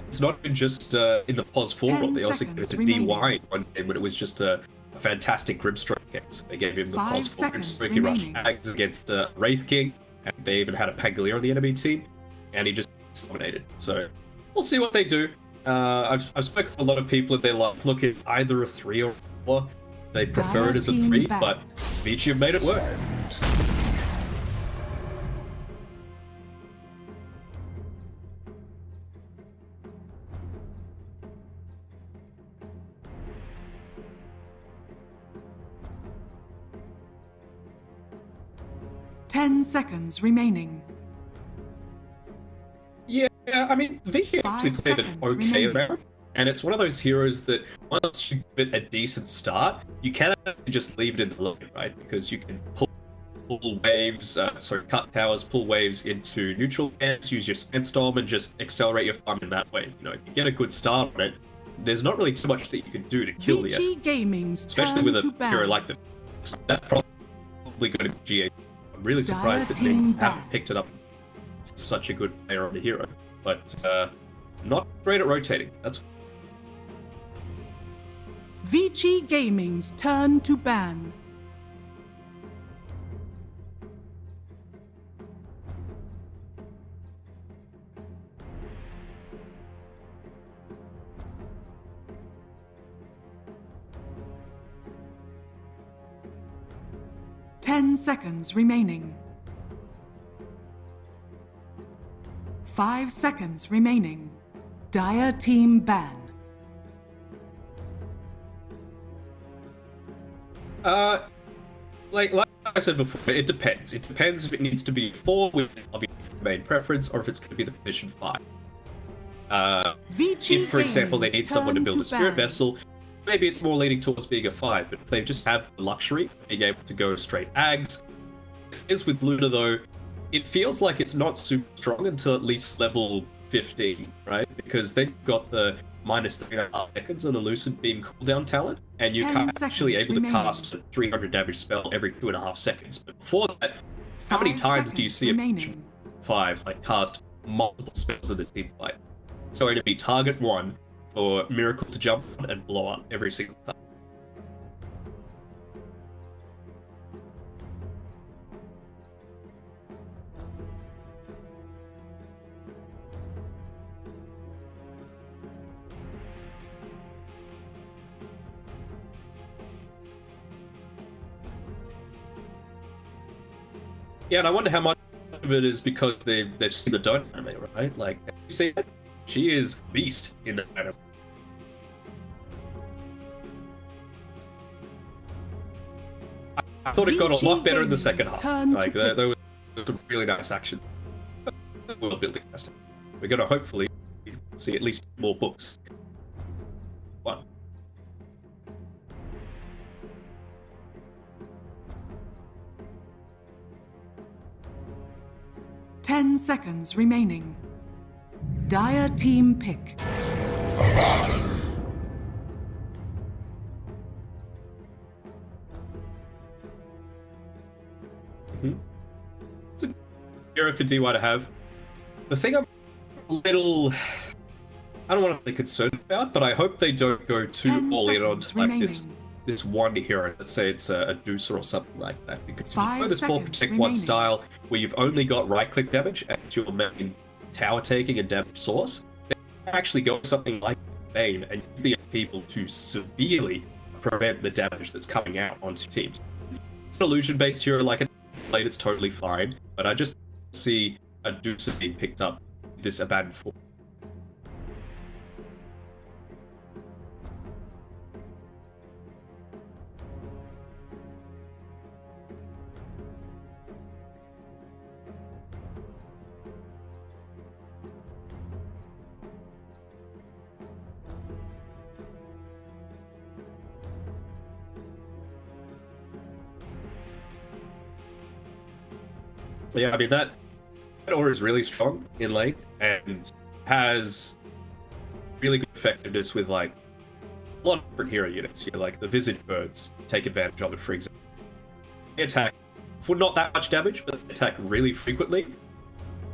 It's not even just in the POS 4 role, they also gave it to DY one game when it was just a fantastic Grimstroke game. So they gave him the 5 POS 4 seconds Grimstroke, he rushed remaining. tags against Wraith King, and they even had a Pangolier on the enemy team, and he just dominated. So we'll see what they do. I've spoken to a lot of people and they like look at either a 3 or a 4. They prefer it as a 3, but Vici have made it work. 10 seconds remaining. Yeah, I mean, Vici 5 actually played an seconds okay remaining. amount, and it's one of those heroes that once you give it a decent start, you cannot just leave it in the lane, right? Because you can pull waves, cut towers, pull waves into neutral camps, use your sandstorm, and just accelerate your farm in that way. You know, if you get a good start on it, there's not really too much that you can do to kill the Vici Gaming's especially turn with a to ban. hero like the. That's probably going to be GA. I'm really surprised that they team haven't ban. picked it up. It's such a good player on the hero, but not great at rotating. That's Vici Gaming's turn to ban. Ten seconds remaining. 5 seconds remaining. Dire team ban. like I said before, it depends. It depends if it needs to be 4 with obviously main preference, or if it's going to be the position 5. Vici If, for example, they Gaming's need someone to turn build a spirit ban. vessel, maybe it's more leaning towards being a 5. But if they just have the luxury of being able to go straight ags, it is with Luna though. It feels like it's not super strong until at least level 15, right? Because then you've got the minus 3.5 seconds on a Lucid Beam cooldown talent, and you're 10 actually seconds able to remaining. cast a 300 damage spell every 2.5 seconds. But before that, how many 5 times do you seconds see a remaining. 5 like cast multiple spells in the team fight? It's going to be target 1 for Miracle to jump on and blow up every single time. Yeah, and I wonder how much of it is because they've seen the DOTA anime, right? Like, you see it? She is beast in the anime. I thought it got a lot better in the second half. Like, there was some really nice action. World building. We're going to hopefully see at least more books. 1. Ten seconds remaining. Dire team pick. It's a hero for DY to have. The thing I'm a little, I don't want to be concerned about, but I hope they don't go too 10 all in on seconds like remaining. it's this one hero, let's say it's a Deucer or something like that, because if you 5 go this full seconds protect one remaining. style where you've only got right-click damage and your main tower taking and damage source, then you can actually go with something like Bane and use the people to severely prevent the damage that's coming out onto teams. It's an illusion-based hero like a blade, it's totally fine, but I just see a Deucer being picked up this abandoned form. Yeah, I mean, that aura is really strong in lane and has really good effectiveness with like a lot of different hero units. You know, like the Visage Birds take advantage of it, for example. They attack for not that much damage, but they attack really frequently.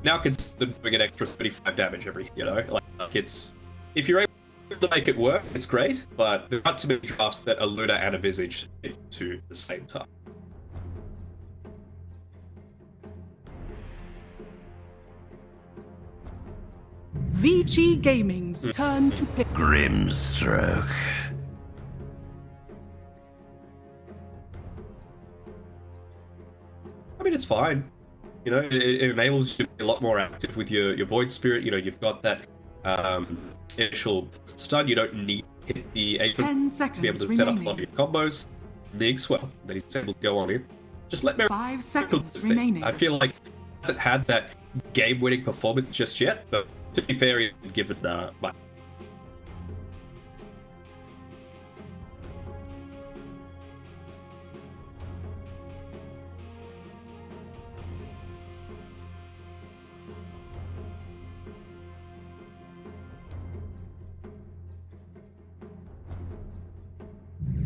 Now consider doing an extra 35 damage every, you know, like it's, if you're able to make it work, it's great, but there aren't too many drafts that a Luna and a Visage into the same time. Vici Gaming's turn to pick. Grimstroke. I mean, it's fine. You know, it enables you to be a lot more active with your Void Spirit. You know, you've got that initial stun. You don't need to hit the 10 to be able to set up a lot of your combos. Nig well, then he's able to go on in. Just let me 5 seconds remaining. I feel like he hasn't had that game-winning performance just yet, but to be fair, he hasn't given much.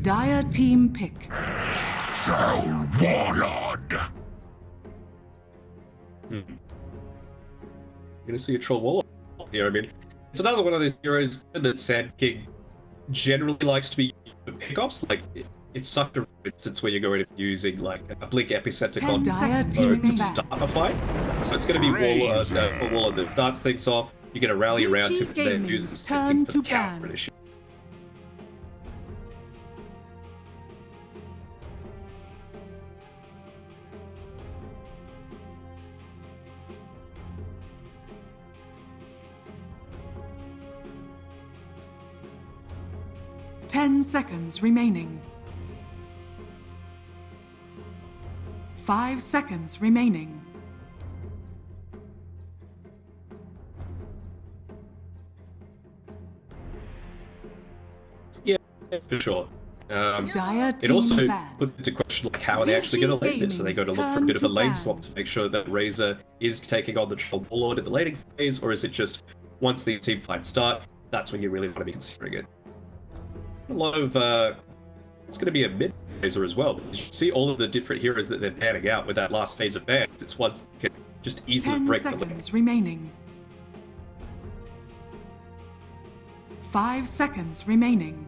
Dire team pick. Soul Warlord. You're gonna see a Troll Warlock here. I mean, it's another one of those heroes that Sand King generally likes to be pickups. Like, it's such a instance where you're going to be using like a Blink Epicenter to start a fight. So it's going to be Warlord that starts things off. You're going to rally around to then use turn for to the counter ban. initiative. Ten seconds remaining. 5 seconds remaining. Yeah, for sure. Dire It also team ban. puts into question like how are they actually going to lane this? Are they going to look for a bit of a lane swap to make sure that Razor is taking on the Troll Warlord in the laning phase, or is it just once the team fights start, that's when you really want to be considering it? A lot of it's going to be a mid phaser as well. You see all of the different heroes that they're banning out with that last phase of bans. It's ones that can just easily 10 break the lane. seconds remaining. 5 seconds remaining.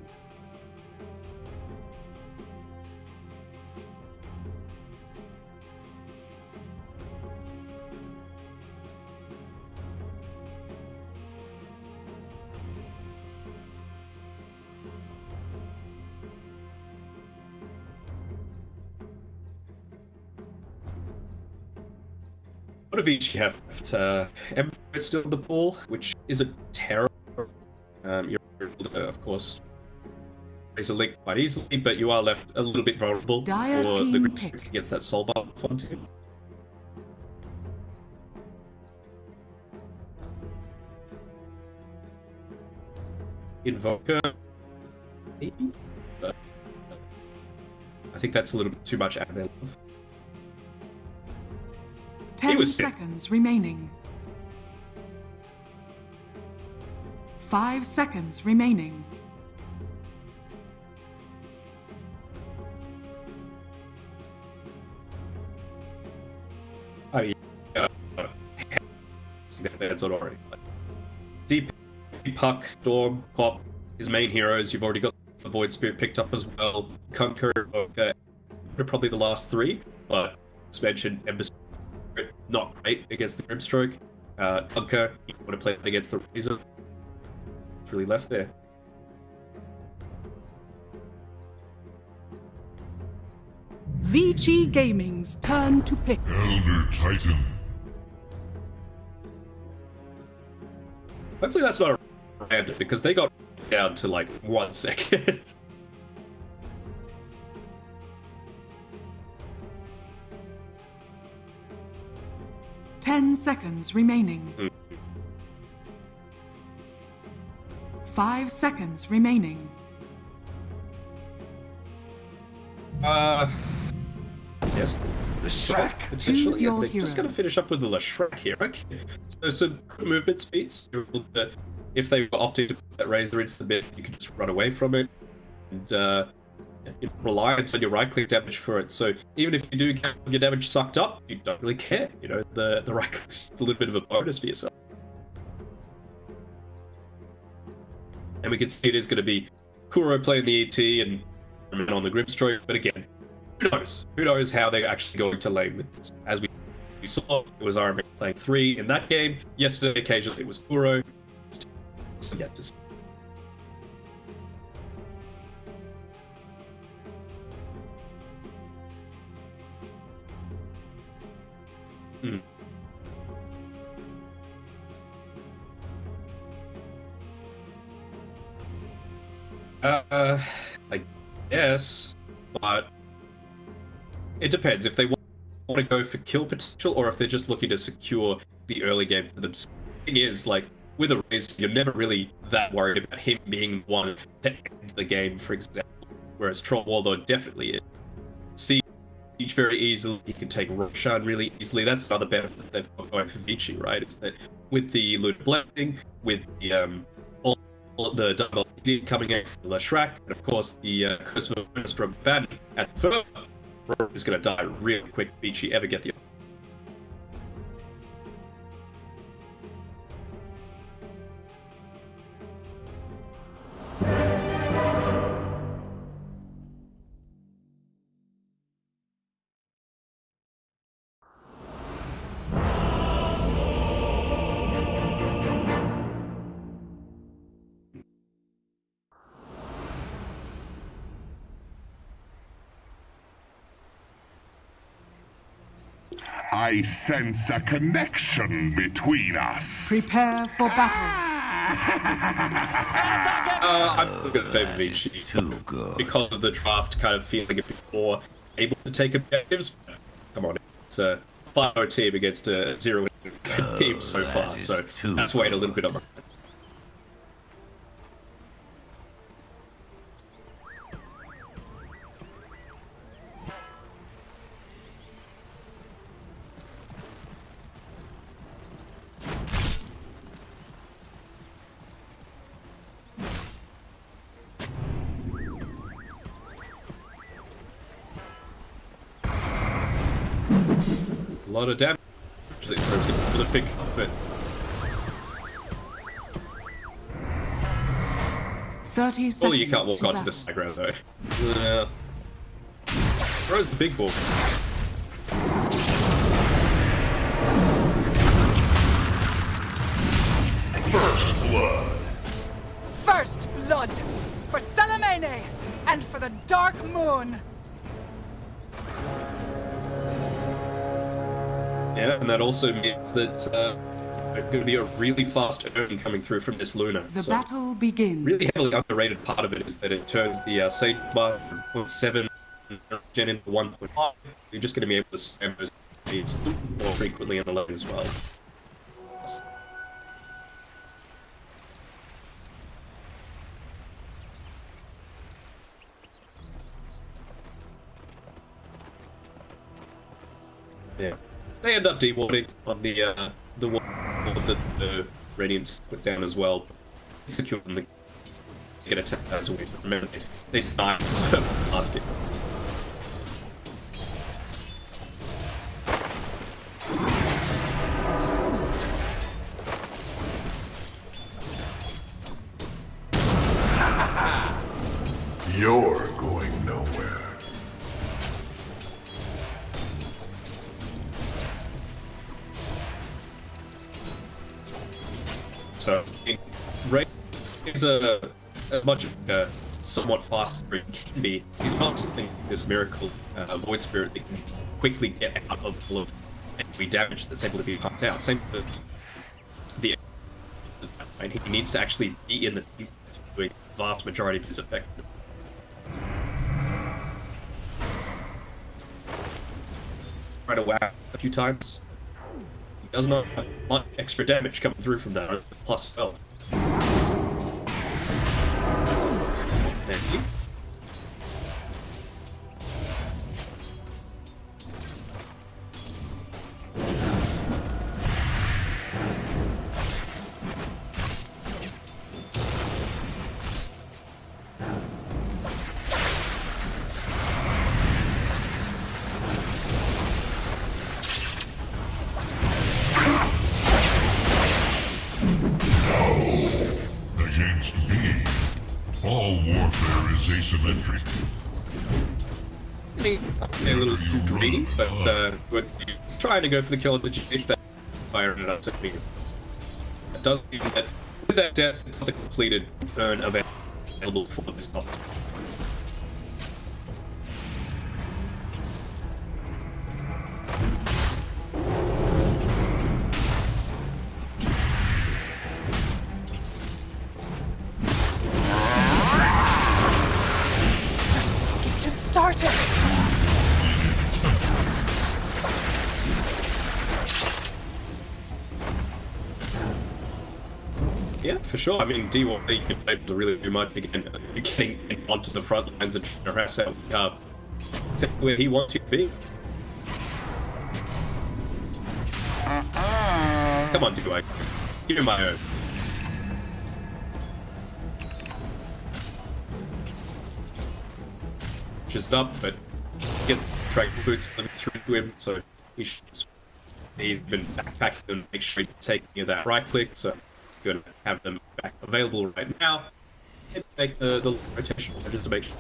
What do Vici have left? Ember is still in the pool, which isn't terrible. You're able to, of course, raise a link quite easily, but you are left a little bit vulnerable Dire for team the group pick. against that soul buff on team. Invoker, maybe? But I think that's a little bit too much Admir love. 10 was sick. seconds remaining. 5 seconds remaining. I mean, that's not already. Deep, Puck, Storm, Bkop, his main heroes. You've already got Void Spirit picked up as well. Kunker, are probably the last three, but as mentioned, Ember Spirit, not great against the Grimstroke. Kunker, you want to play it against the Razor. It's really left there. Vici Gaming's turn to pick. Elder Titan. Hopefully that's not random, because they got down to like 1 second. Ten seconds remaining. 5 seconds remaining. Yes. The Shrek. Choose your They're hero. just going to finish up with the Shrek here. Okay. So some movement speeds. If they were opting to put that Razor into the mid, you can just run away from it. And reliant on your right-click damage for it. So even if you do get your damage sucked up, you don't really care. You know, the right-click's a little bit of a bonus for yourself. And we can see it is going to be Kuro playing the ET and on the Grimstroke, but again, who knows? Who knows how they're actually going to lane with this? As we saw, it was RMA playing 3 in that game. Yesterday, occasionally, it was Kuro. So yeah, just... I guess, but it depends if they want to go for kill potential or if they're just looking to secure the early game for them. The thing is, like, with a Razor, you're never really that worried about him being the one to end the game, for example, whereas Troll Warlord definitely is. Siege very easily, he can take Roshan really easily. That's another benefit they've got going for Vici, right? Is that with the Lunar Blessing, with the the double coming in from the Shrek, and of course the Curse of Bonus from Ban at first, Roar is going to die really quick if Vici ever get the... I sense a connection between us. Prepare for battle. I'm going to favor Vici because of the draft kind of feeling a bit more able to take objectives. Come on, it's a 5-0 team against a 0 team so far, so that's weighing a little bit on my... A lot of damage. Actually, it's going to pick up it. 30 seconds. Well, you can't walk onto the aggro though. Where's the big ball? First blood. First blood for Salamene and for the Dark Moon. Yeah, and that also means that there's going to be a really fast earn coming through from this Luna. The battle begins. Really heavily underrated part of it is that it turns the Sage bar from 0.7 gen into 1.5. You're just going to be able to spam those teams more frequently on the lane as well. Yeah. They end up dewarding on the wall that the Radiants put down as well. It's secure and they get attacked as we remember. They start to basket. You're going nowhere. So, Ray is as much of a somewhat faster as he can be. He's not something this miracle void spirit that can quickly get out of all of every damage that's able to be pumped out. Same with the and he needs to actually be in the team to do a vast majority of his effect. Try to whack a few times. He does not have much extra damage coming through from that, plus spell. Thank you. A little too greedy, but when he's trying to go for the kill of the GH, that fire ended up sending him. That does mean that with that death, the completed turn event available for this boss. Started! Yeah, for sure. I mean, D1, you've been able to really do much again. You're getting onto the front lines and trying to harass out where he wants you to be. Come on, D1. Give me my own. Just up, but gets the track boots through to him, so he's been backpacking and make sure he's taking that right click, so he's going to have them back available right now and make the rotation just to make sure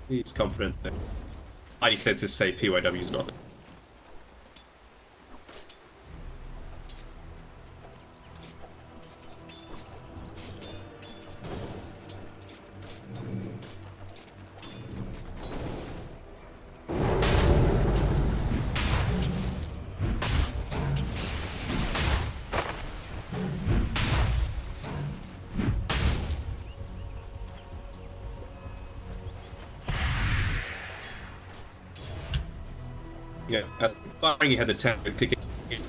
he's confident that Spidey senses say PYW is not there. Yeah, he had the town ticket,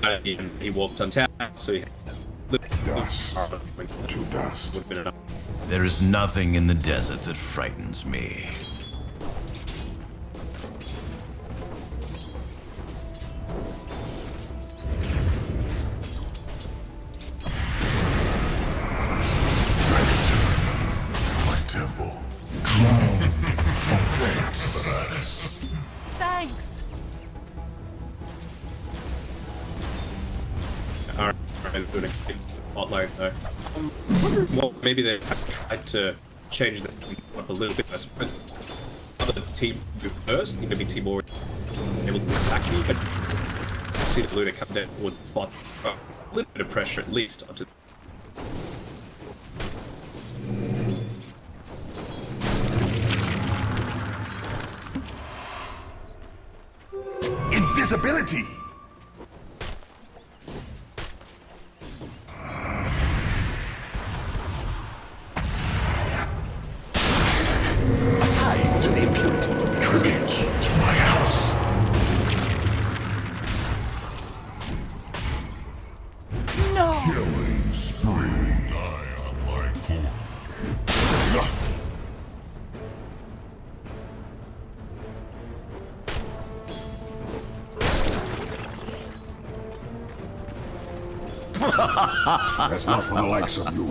and he walked on town, so he Dust to dust. There is nothing in the desert that frightens me. My temple. Thanks. Thanks! Alright, doing a spotlight though. Well, maybe they have tried to change the team up a little bit, I suppose. Other team move first, the enemy team already able to attack me, but I see the Luna come down towards the spot. A little bit of pressure at least onto Invisibility! Tied to the impurity. Tribute to my house. No! Killing spree. Die on my form. That's not for the likes of you.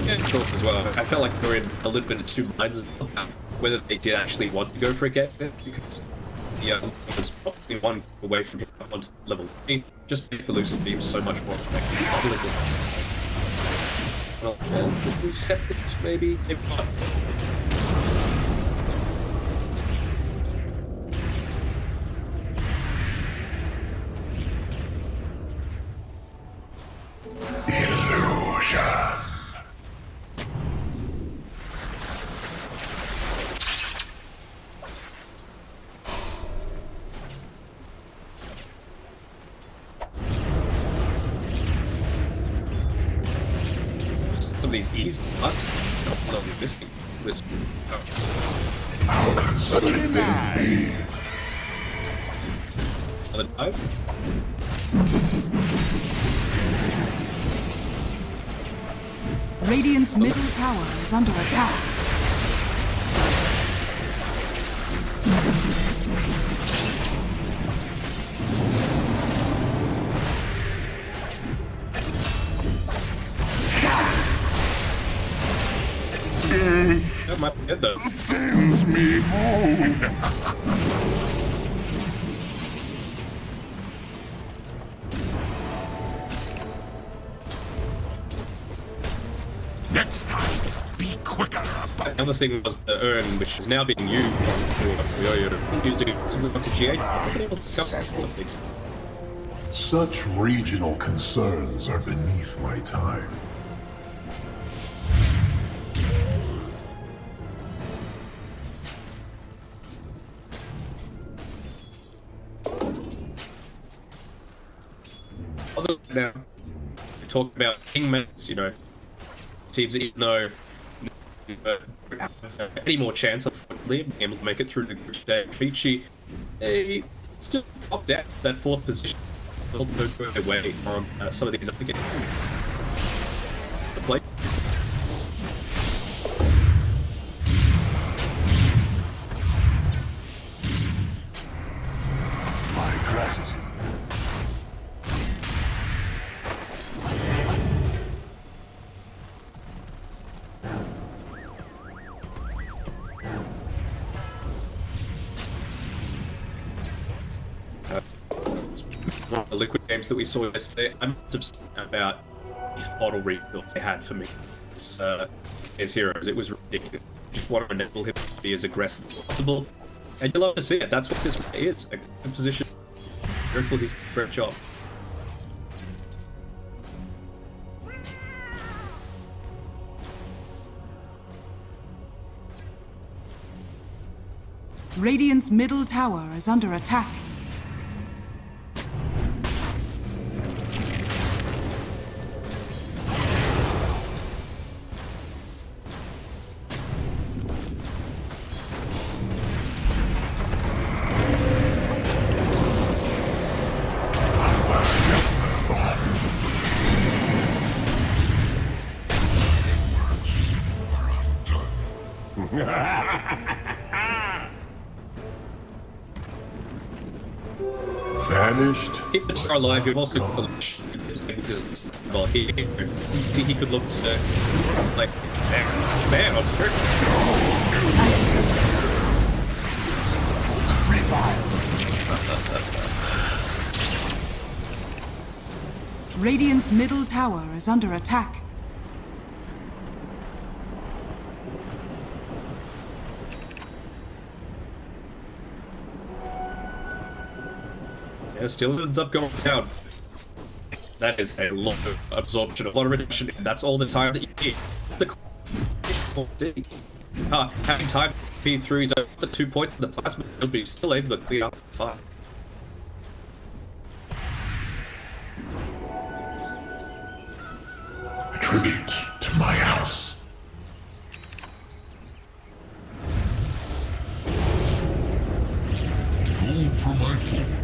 Yeah, of course as well. I felt like they were in a little bit of two minds about whether they did actually want to go for a get, because was probably one away from hitting up onto level 3, just makes the lucid beam so much more effective. Well, could we set this maybe? If not. These easy must not be missing this. How can such a thing be? Another dive. Radiant's middle tower is under attack. That might be good though. Sends me home. Next time, be quicker. The other thing was the urn, which is now being used to do something up to G8. Such regional concerns are beneath my time. Now, we talk about kingmakers, you know, teams that even though don't have any more chance, unfortunately, of being able to make it through the group stage. Vici, they still popped out that 4th position, to go their way on some of these other games. The play. My gratitude. One of the liquid games that we saw yesterday, I'm just about these bottle refills they had for me as heroes. It was ridiculous. Just want to enable him to be as aggressive as possible. And you love to see it. That's what this is. A good position. Very cool. He's done a great job. Radiant's middle tower is under attack. Vanished. Keep the star alive. You've also got well, he could look to like man, it's perfect. Radiant's middle tower is under attack. Yeah, still ends up going down. That is a lot of absorption, a lot of reduction. That's all the time that you need. It's the having time P3s over the 2 points of the plasma, you'll be still able to clear up the fight. Tribute to my house. Gold for my forge.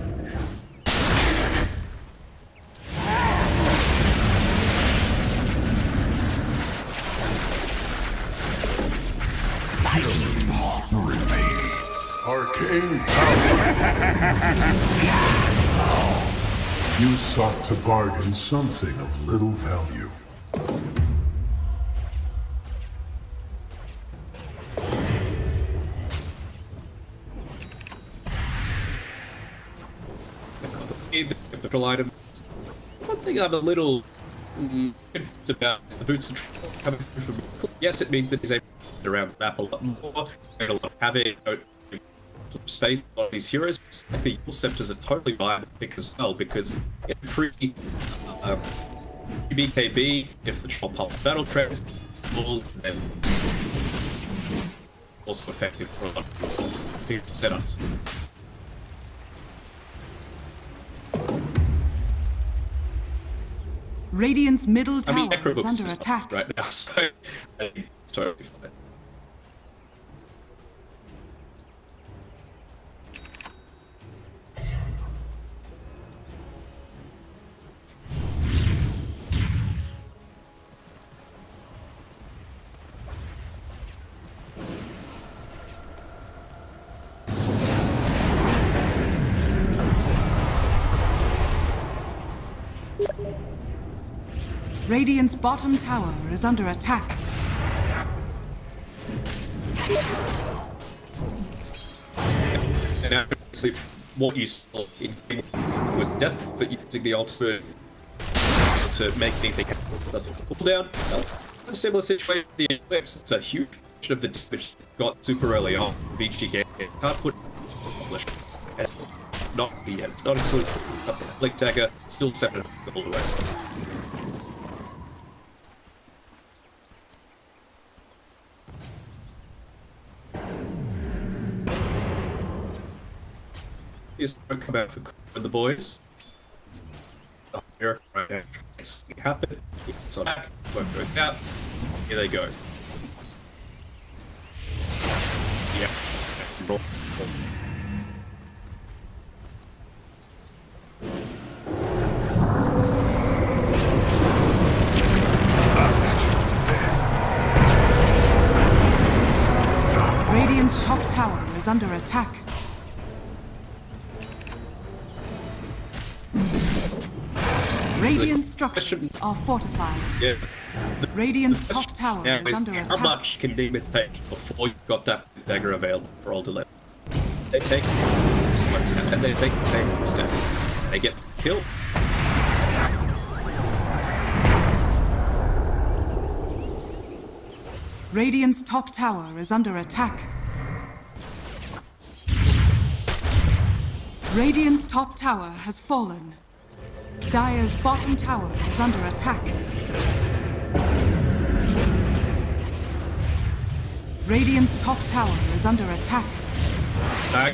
Arcane power. You sought to bargain something of little value. the capital items. One thing I'm a little confused about the boots of travel coming through from. Yes, it means that he's able to get around the map a lot more, get a lot of havoc, space a lot of these heroes. I think the scepters are totally viable pick as well because in pre BKB, if the troll pump battle trends, then also effective for a lot of people setups. Radiant's middle tower is Necrobooks under is attack. right now, so I think it's totally fine. Radiant's bottom tower is under attack. And actually, what you saw in was death, but using the ultimate to make anything cooldown. A similar situation with the Eclipse. It's a huge portion of the damage got super early on. Vici game can't put it's not yet. It's not until Blink Dagger still 7 all the way. Just don't come out for the boys. Here, right now, it's happened. So back, won't go out. Here they go. Yeah. Roll. Radiant's top tower is under attack. Radiant structures are fortified. Yeah. Radiant's top tower is under attack. How much can Nigma take before you've got that dagger available for all delay? They take one step and they take the same step. They get killed. Radiant's top tower is under attack. Radiant's top tower has fallen. Dire's bottom tower is under attack. Radiant's top tower is under attack.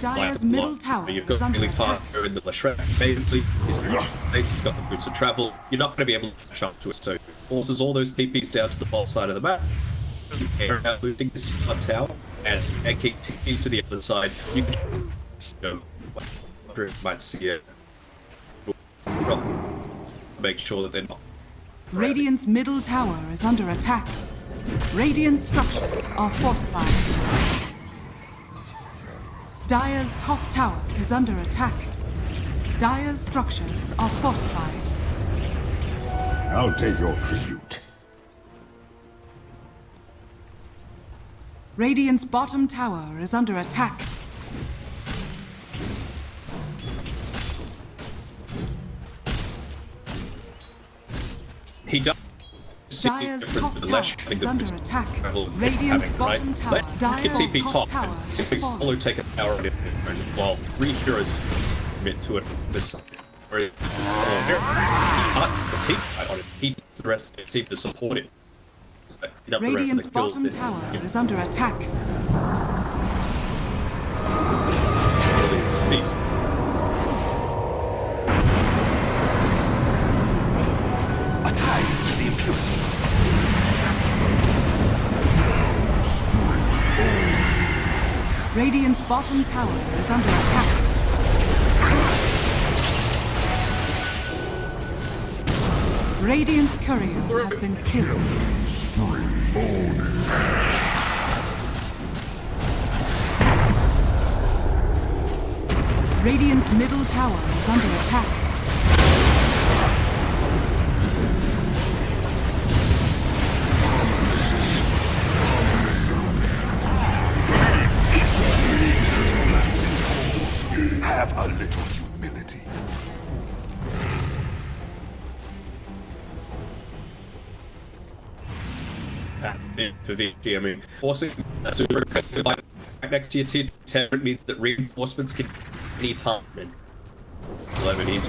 Dire's middle tower You've is got under really far attack. in the Lashret. Basically, he's got the boots of travel. You're not going to be able to catch up to it, so it forces all those TPs down to the ball side of the map. Care about losing this tower and keep TPs to the other side. You can might see it. Make sure that they're not. Radiant's middle tower is under attack. Radiant structures are fortified. Dire's top tower is under attack. Dire's structures are fortified. I'll take your tribute. Radiant's bottom tower is under attack. He does. Dire's top tower is under attack. Radiant's bottom tower. Dire's top tower is simply fallen. solo take a power on it while 3 heroes commit to it. This or he can't team fight on it. He needs the rest of the team to support it. Radiant's bottom tower is under attack. A tithe to the impurities. Radiant's bottom tower is under attack. Radiant's courier has been killed. Radiant's middle tower is under attack. Have a little humility. for Vici. I mean, forcing a super aggressive fight back next to your tier 10 means that reinforcements can any time. And 11, he's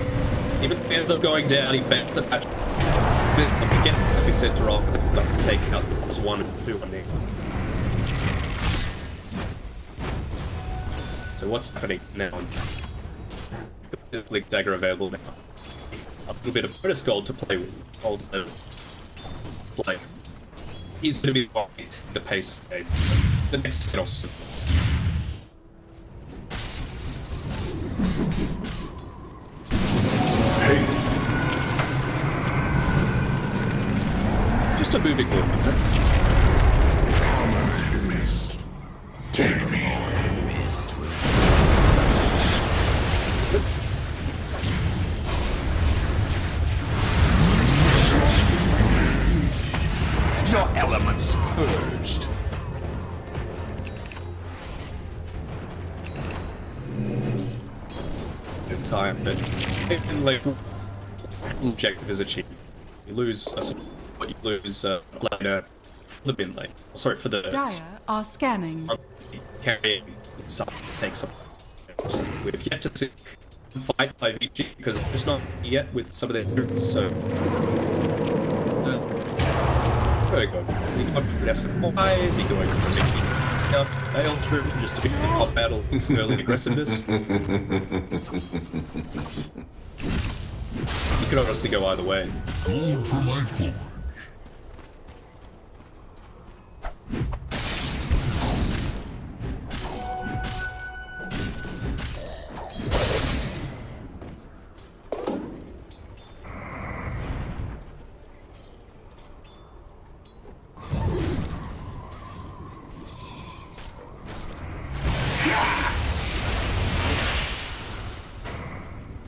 even if he ends up going down, he bent the patch. Again, like we said to Rob, taking out +1 and 2 on Neal. So what's happening now? League dagger available now. A little bit of bonus gold to play with. Although it's like he's going to be walking the pace of the next 10 or so. Just a moving one. Mist. Take me. Your elements purged. In time, but like objective is achieved. You lose what you lose later for the bin lane. Sorry for the Dire are scanning. carrying stuff takes some. We've yet to see fight by Vici because they're just not yet with some of their troops. So very good. Is he going for S&Y? Is he going for failed through just to be the top battle early aggressiveness? You could honestly go either way. Gold for my forge.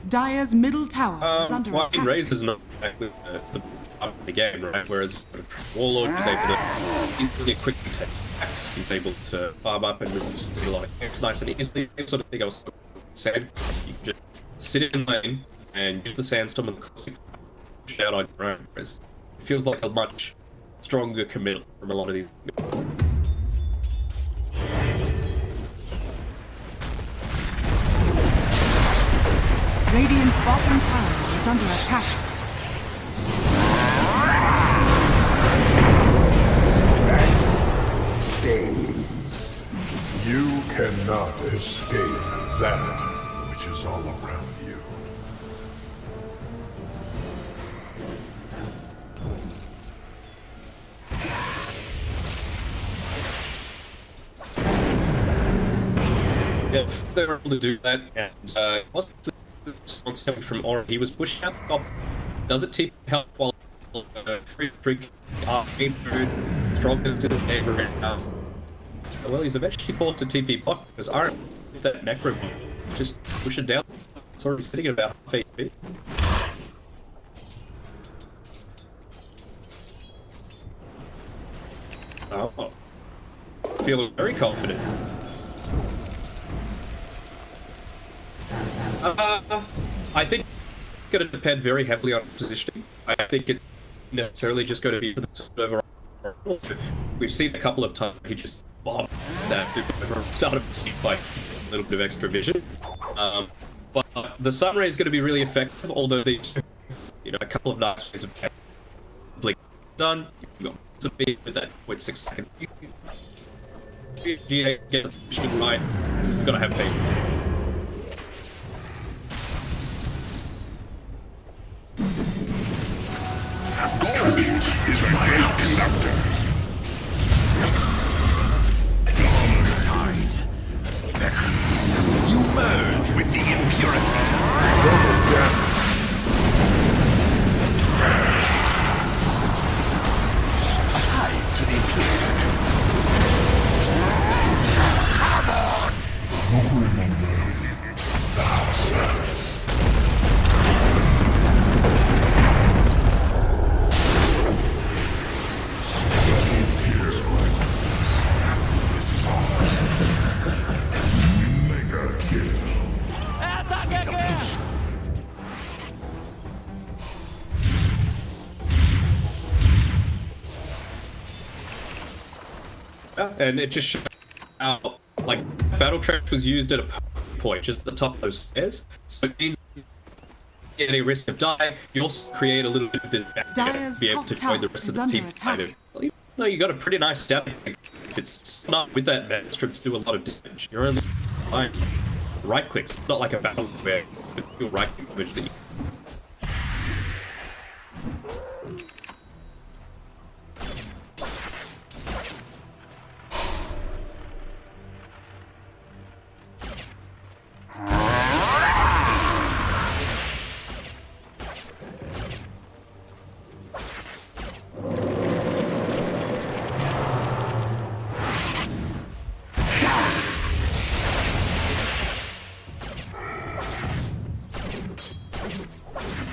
Dire's middle tower is under attack. Razor's not exactly the part of the game, right? Whereas Warlord is able to instantly quickly take stacks. He's able to farm up and move a lot of camps nice and easily. Sort of thing I was saying. You can just sit in lane and use the sandstorm and push out on your own. Whereas it feels like a much stronger committal from a lot of these. Radiant's bottom tower is under attack. Stay. You cannot escape that which is all around you. Yeah, they were able to do that, and wasn't the response coming from Owen? He was pushing out the top. Does it TP help while free freak main food strongest in the neighbor and well, he's eventually forced to TP block because Iron with that necro just push it down. It's already sitting at about half HP. Oh, feeling very confident. I think it's going to depend very heavily on positioning. I think it's necessarily just going to be the overall. We've seen a couple of times he just bombed that started to see like a little bit of extra vision. But the sunray is going to be really effective, although these, a couple of nice ways of blink done. You've got to be with that 0.6 second. Get the positioning right. You've got to have faith. Gold is my conductor. Tide. You merge with the impurity. Double damage. A tide to the impurity. Come on! and it just showed how, like, battle trash was used at a point, just at the top of those stairs. So it means at a risk of die, you also create a little bit of this barrier to be able to join the rest of the team fighting. Well, even though you got a pretty nice damage, it's not with that man strip to do a lot of damage. You're only fine. Right clicks. It's not like a battle where it's the pure right click damage that you.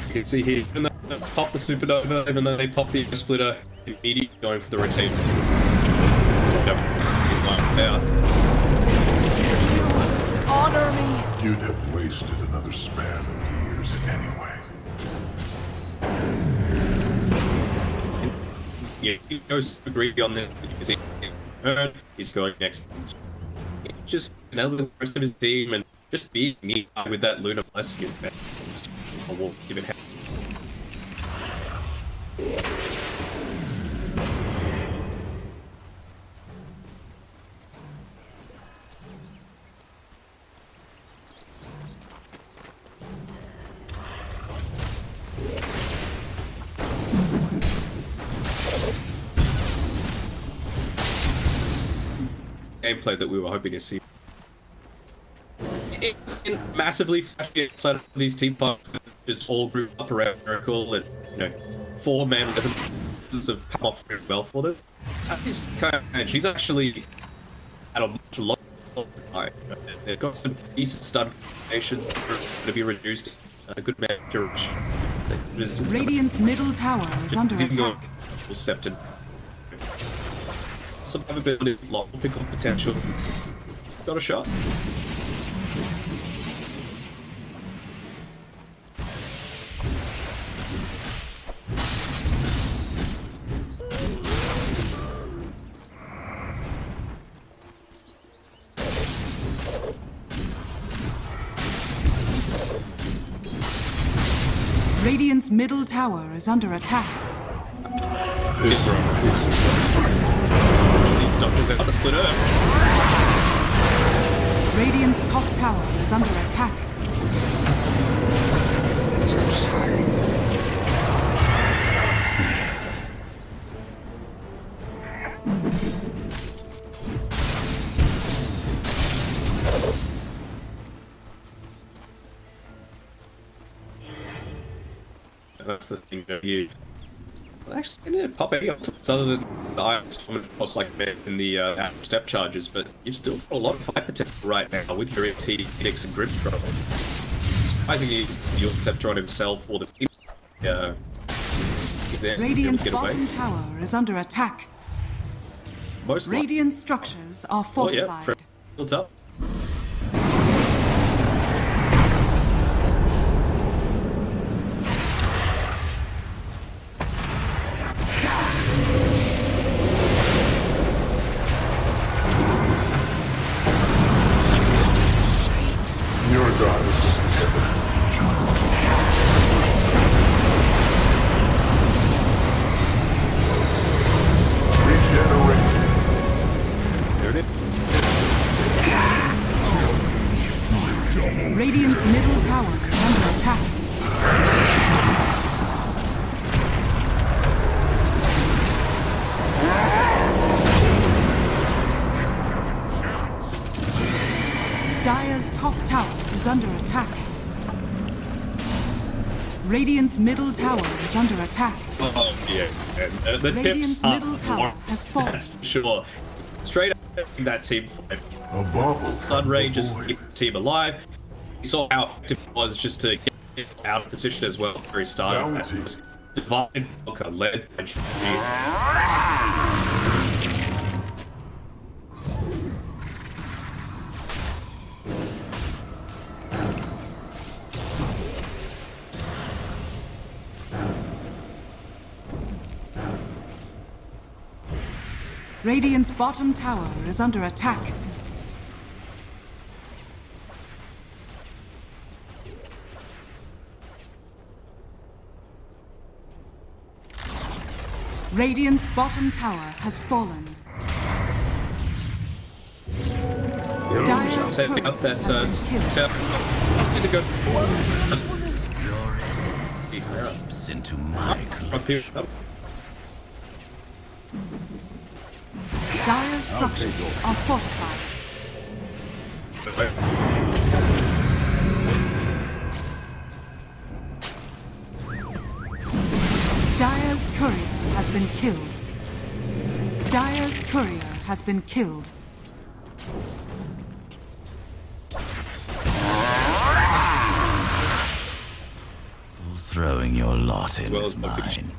You can see here, even though they pop the supernova, even though they pop the splitter, immediately going for the rotation. Honor me. You'd have wasted another span of years anyway. Yeah, he goes to agree on this. He's going next. Just enable the rest of his team and just be neat with that lunar blessing. I won't even have. Gameplay that we were hoping to see. It's been massively flashy outside of these team parts, just all grouped up around Miracle, and you know, 4-man have come off very well for them. And she's actually had a much longer time. They've got some decent stun combinations that are going to be reduced. A good man duration. Radiant's middle tower is under attack. Septon. Some have a bit of long pick-off potential. Got a shot. Radiant's middle tower is under attack. Radiant's top tower is under attack. That's the thing that you. Well, actually, I didn't pop any up other than the Iron's cost like in the step charges, but you've still got a lot of fight potential right now with your MT, Phoenix, and Grid Control. Surprisingly, you'll Sceptron himself or the team. Radiant's bottom tower is under attack. Most Radiant structures are fortified. Oh, yeah. Built up. Radiant's middle tower is under attack. Dire's top tower is under attack. Radiant's middle tower is under attack. Oh yeah, and the Radiant's tips middle tower has fallen. That's for sure. Straight up that team fight. A bubble. Sun Ray just keep the team alive. You saw how effective it was just to get out of position as well where he started. That was Divine Bkop led by Radiant's bottom tower is under attack. Radiant's bottom tower has fallen. Dire's Setting turret up that has been killed. to go Your essence seeps into my up here. collection. Up. Dire's structures are fortified. Dire's courier has been killed. Dire's courier has been killed. Throwing your lot in Well, is mine.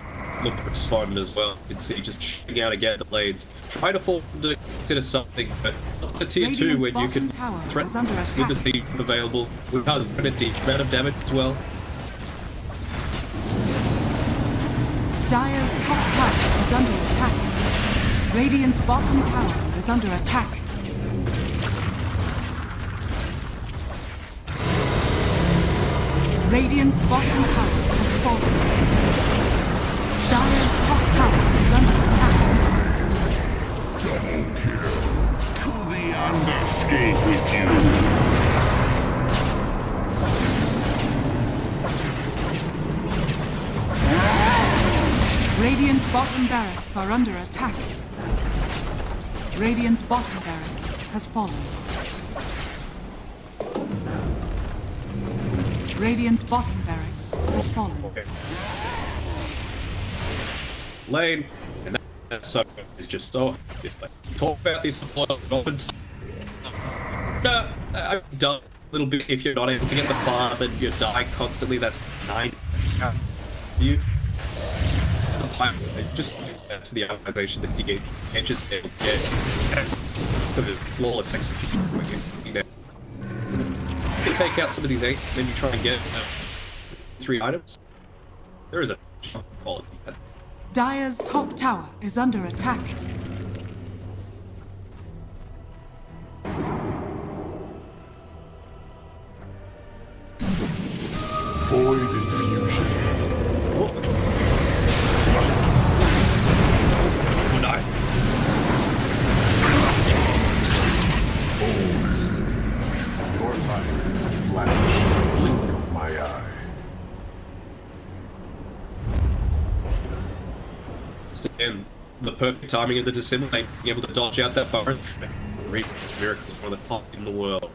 Look at responding as well. You can see just shooting out again the blades. Try to fall to consider something, but that's the tier 2 when you can threaten with the siege available. We've had a deep amount of damage as well. Dire's top tower is under attack. Radiant's bottom tower is under attack. Radiant's bottom tower has fallen. Dire's top tower is under attack. Double kill. To the underscape with you. Radiant's bottom barracks are under attack. Radiant's bottom barracks has fallen. Radiant's bottom barracks has fallen. Okay. Lane, and that sucker is just so. Talk about these opens. No, I've done a little bit. If you're not able to get the farm and you die constantly, that's 9. You just to the organization that you get edges there. Flawless execution. You know, to take out some of these 8, maybe try and get 3 items. There is a quality. Dire's top tower is under attack. Void infusion. Your life is a flash, blink of my eye. Just again, the perfect timing of the dissimulate, being able to dodge out that bar. Reap miracles for the top in the world.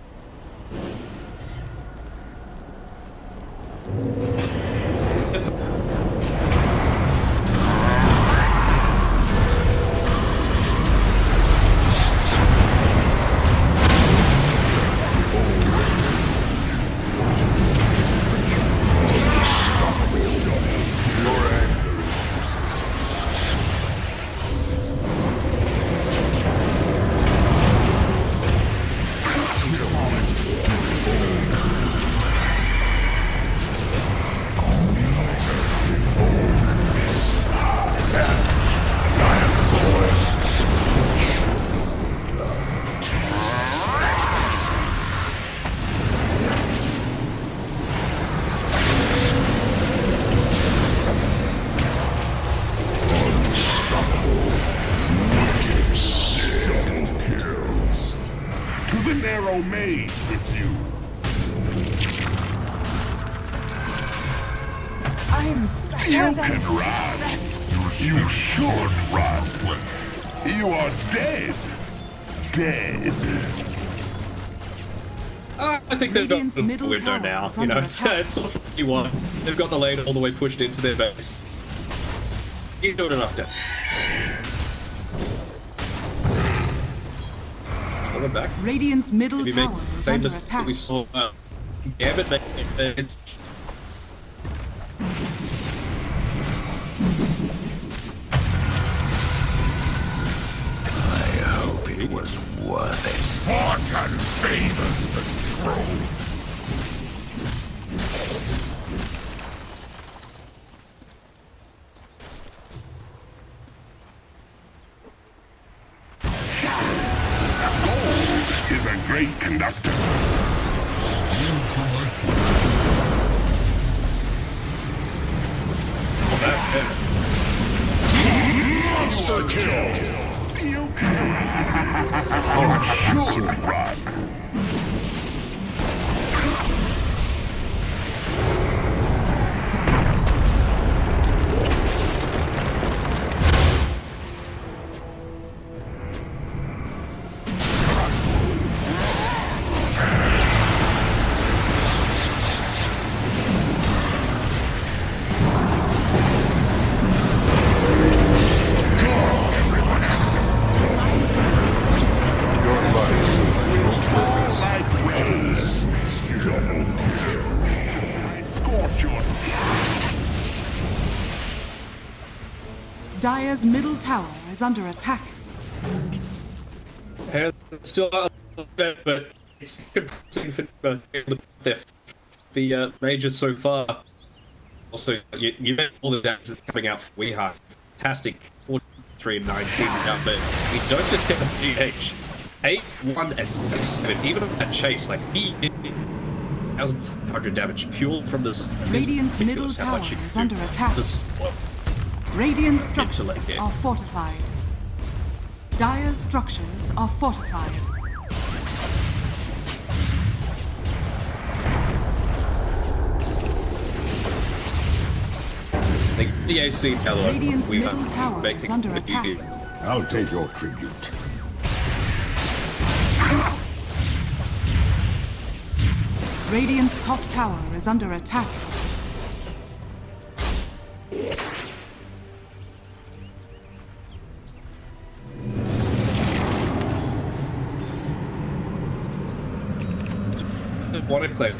Maze with you. I'm better You than can run. You should run. You are dead. Dead. I think they've got Radiant's the middle window tower now. is You know, under it's attack. sort of 51. They've got the lane all the way pushed into their base. You're doing enough damage. We're back. Radiant's middle Maybe tower make is same under as attack. we saw Gambit make it. I hope it was worth it. Spartan favors the troll. Monster kill! You should run! Dire's middle tower is under attack. And still a little bit, but it's confusing for the majors so far. Also, you met all the damage that's coming out from Weehart. Fantastic 43 and 19 now, but we don't just get the GH. 8, 1, and 7. Even on that chase, like he did 1,500 damage pure from this. Radiant's middle tower is under attack. Radiant structures are fortified. Dire's structures are fortified. The AC hello. Radiant's middle tower is under attack. I'll take your tribute. Radiant's top tower is under attack. Want to clear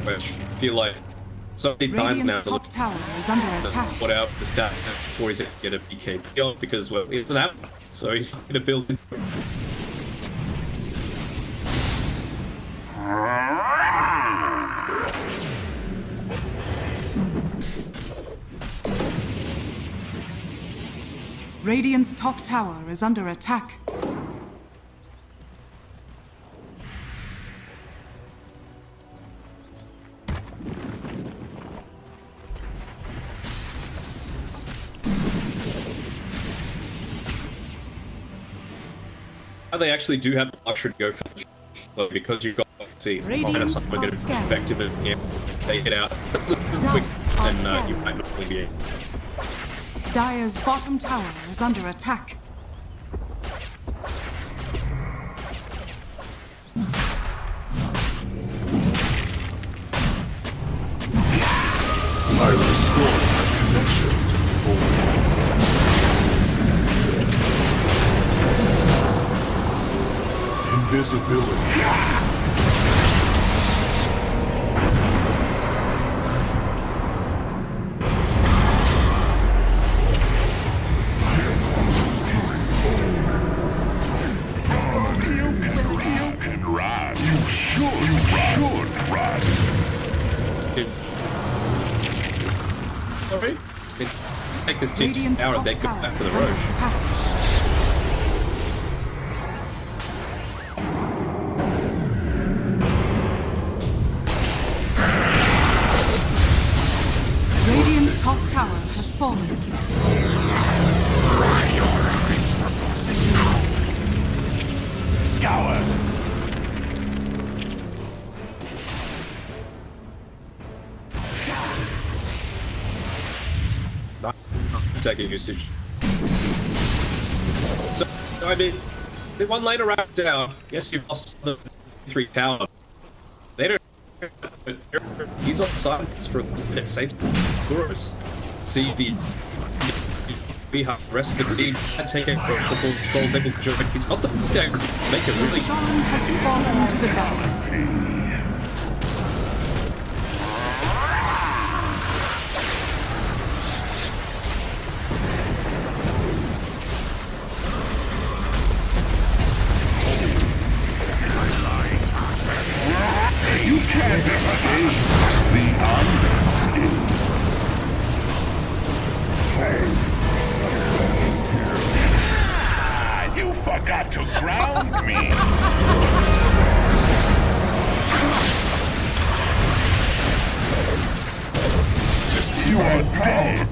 I feel like so many times now to top tower is under attack. Put out the stat before he's going to get a BKB because well it's an app, so he's going to build it. Radiant's top tower is under attack. They actually do have the luxury to go for the because you've got see minus I'm going to be effective and yeah, take it out quick and you might not really be able. Dire's bottom tower is under attack. I restore my connection to the void. Invisibility. Sorry? Take this teach tower and they go back to the road. Radiant's top tower has fallen. Scour! Second usage. So, I mean, the one later round down, yes, you've lost the 3 tower. They don't. He's on silence for a minute. Safety. Chorus. See the rest of the team and take it for the controls able to join. He's got the deck. Make it really. Sean has fallen to the tower. You can't escape the underskin. You forgot to ground me. You are dead.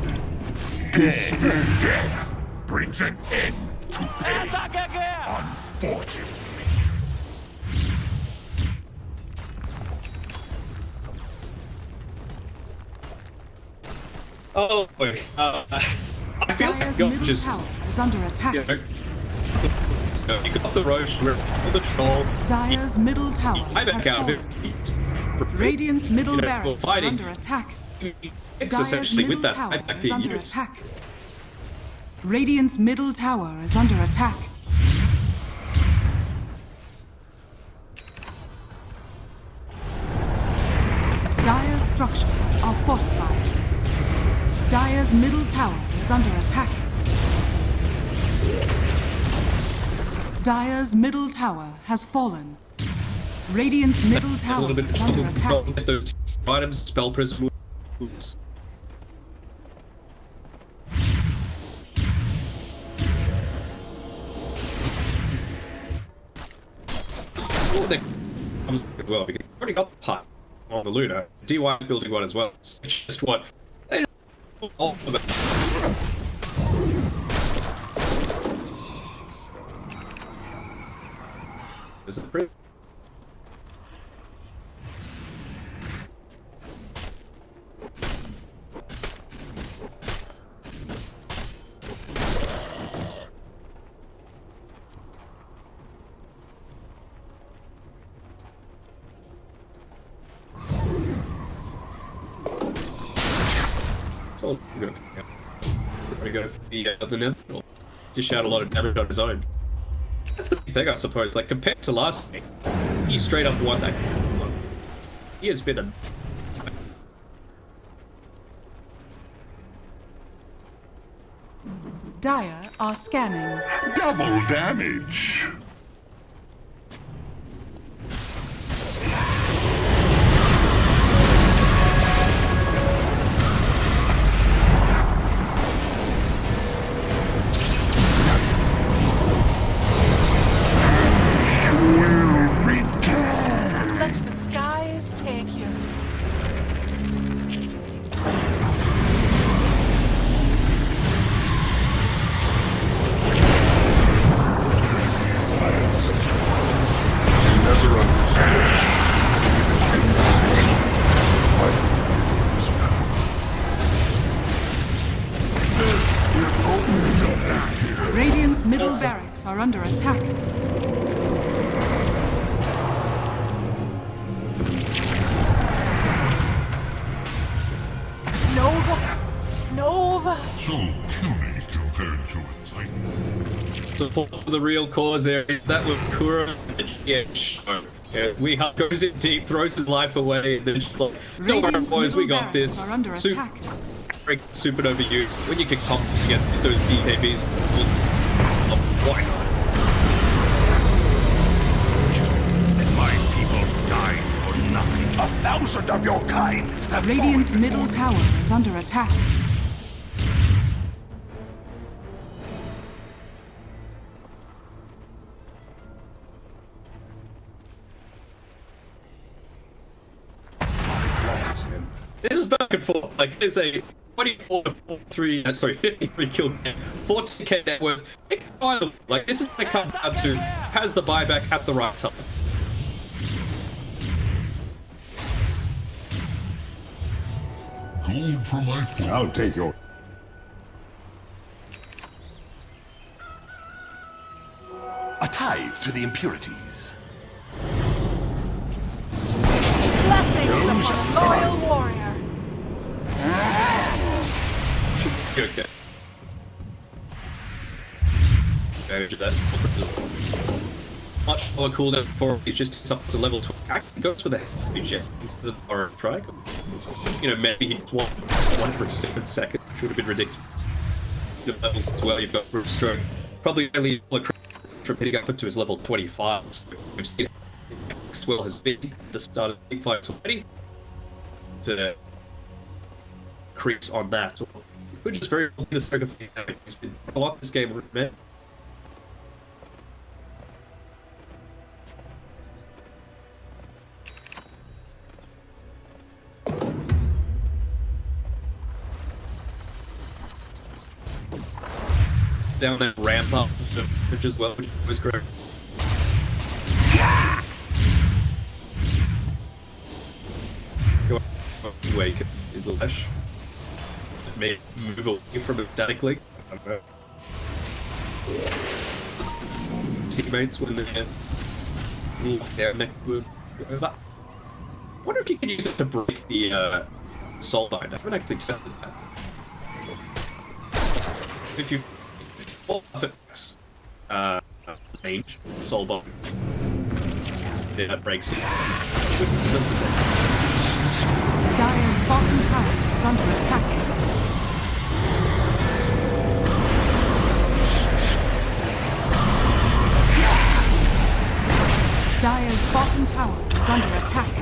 Disbanded. brings an end to pain. Unfortunately. Oh boy. I feel like Dire's God middle just. tower is under attack. You know, so you got the Roche, the troll. Dire's middle tower I back has out of fallen. it. Radiant's middle You know, barracks we're are fighting. under attack. It's Dire's essentially middle with that. tower I back is the under units. attack. Radiant's middle tower is under attack. Dire's structures are fortified. Dire's middle tower is under attack. Dire's middle tower has fallen. Radiant's middle A tower little bit is under attack. get those items, spell prism. Oops. Oh, they comes well because we already got the pipe on the Luna. DY is building one as well. It's just what they all about. Is the print? It's all good. Yeah. We're gonna go for the Neal. Dish out a lot of damage on his own. That's the big thing, I suppose. Like, compared to last week, he straight up won that. He has been a... Dire are scanning. Double damage. Let the skies take you. Never understood. Radiant's middle barracks are under attack. Nova! So puny compared to a Titan. Support for the real cause areas. That was Kura. Yeah, shown. Yeah, we goes in deep, throws his life away, and then she's like, don't worry, Radiant's boys, we middle got this. barracks are under attack. Supernova used. When you can comp get those BKBs, why not? My people died for nothing. 1,000 of your kind have Radiant's fallen middle tower is under attack. This is back and forth. Like, it's a 24 to 43, sorry, 53 kill game, 40k net worth. Like, this is when it comes down to, has the buyback at the right time? gold for my food. I'll take your... A tithe to the impurities. Blessings upon a loyal warrior. Okay. Advantage of that. Much lower cooldown for it's just up to level 20. Actually goes for the heavy jet instead of the triangle. You know, maybe he's one for 7 seconds. Which would have been ridiculous. Good levels as well. You've got Root Stroke. Probably only from hitting up to his level 25. So we've seen how Maxwell has been at the start of the big fights already. To creeps on that. Which is very the stroke of he's been a lot this game, man. down that ramp up, which as well, which was great. Go away is the lash. It may move away from it statically. Teammates when they're neck would go over. I wonder if you can use it to break the soul bind. I haven't actually tested that. If you fall off its range, soul bind, that breaks it. Dire's bottom tower is under attack. Dire's bottom tower is under attack.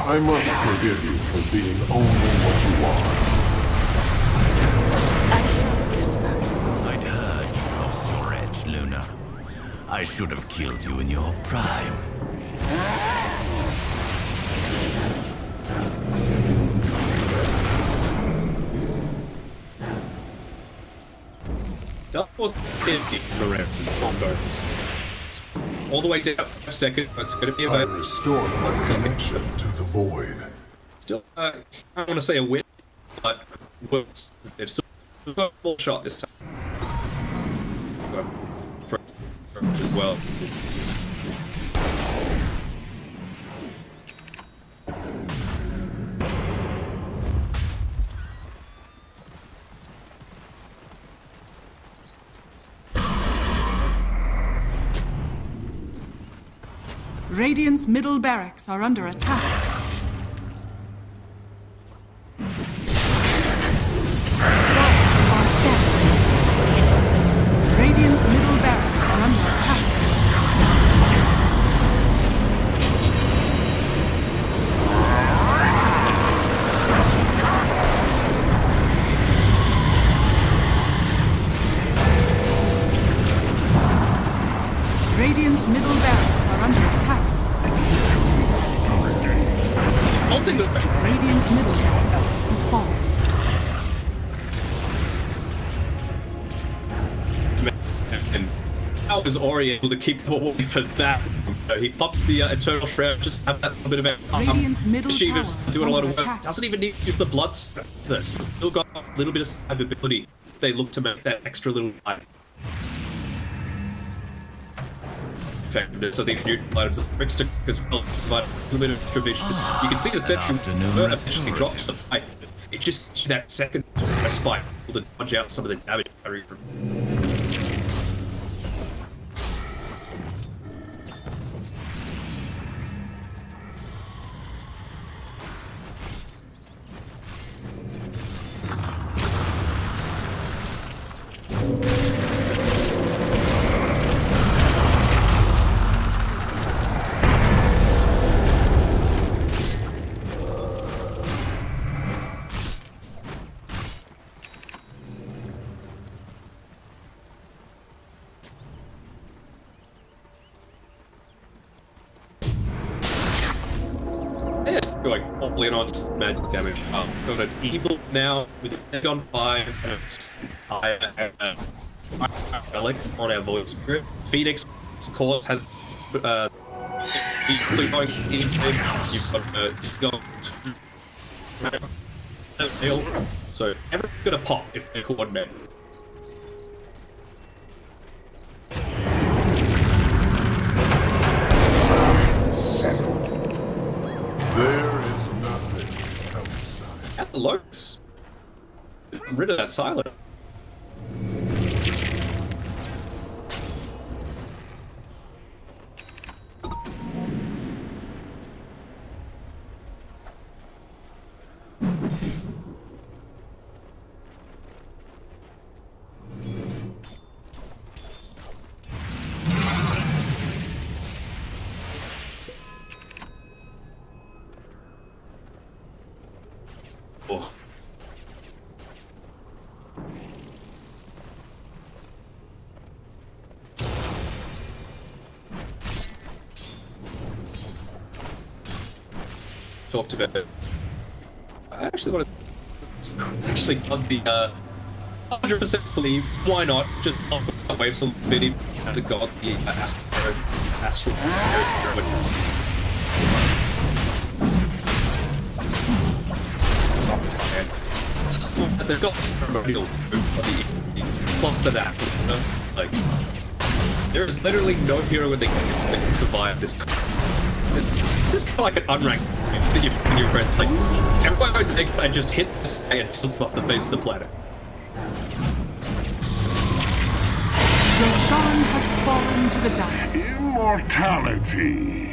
I must forgive you for being only what you are. I'd heard you lost your edge, Luna. I should have killed you in your prime. That was the around bombs. All the way down 5 seconds. It's going to be I about. restored my connection to the void. Still, I don't want to say a win, but worse. They've still got a full shot this time. As well. Radiant's middle barracks are under attack. Radiant's middle barracks are under attack. Radiant's middle barracks are under attack. Radiant's middle barracks is falling. And how was Ori able to keep away for that? He popped the Eternal Shroud, just have that little bit of Radiant's middle Sheever's tower doing a lot of work. attack. Doesn't even need to use the blood this. Still got a little bit of survivability. They look to make that extra little light. So these new items, the Brickstick as well, provide a little bit of information. You can see the sentry eventually drops the fight. It just that second respite to dodge out some of the damage carry from. Like hopping on magic damage. Got an evil now with an egg on 5 and relic on our void spirit. Phoenix, of course, has you've got Neal. So everyone's gonna pop if they're coordinated. There is nothing outside. At the lurks. I'm rid of that silent. Oh. Talked about it. I actually want to actually got the 100% believe. Why not? Just wave some video to God the Astro. They've got ceremonial plus the that. Like, there's literally no hero that can survive this. This is kind of like an unranked that you and your friends like. Everyone go take and just hit this guy and tilt off the face of the planet. Roshan has fallen to the dire. Immortality.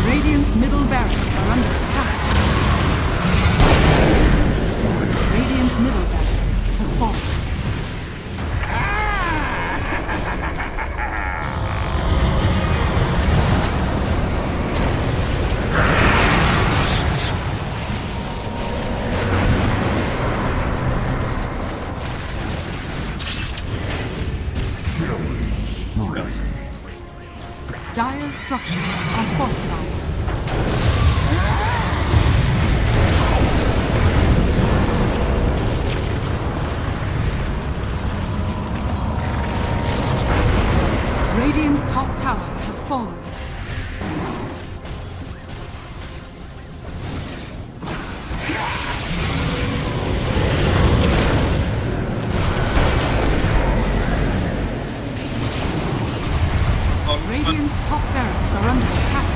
Radiant's middle barracks are under attack. Radiant's middle barracks has fallen. Dire's structures are fortified. Radiant's top tower has fallen. Radiant's top barracks are under attack.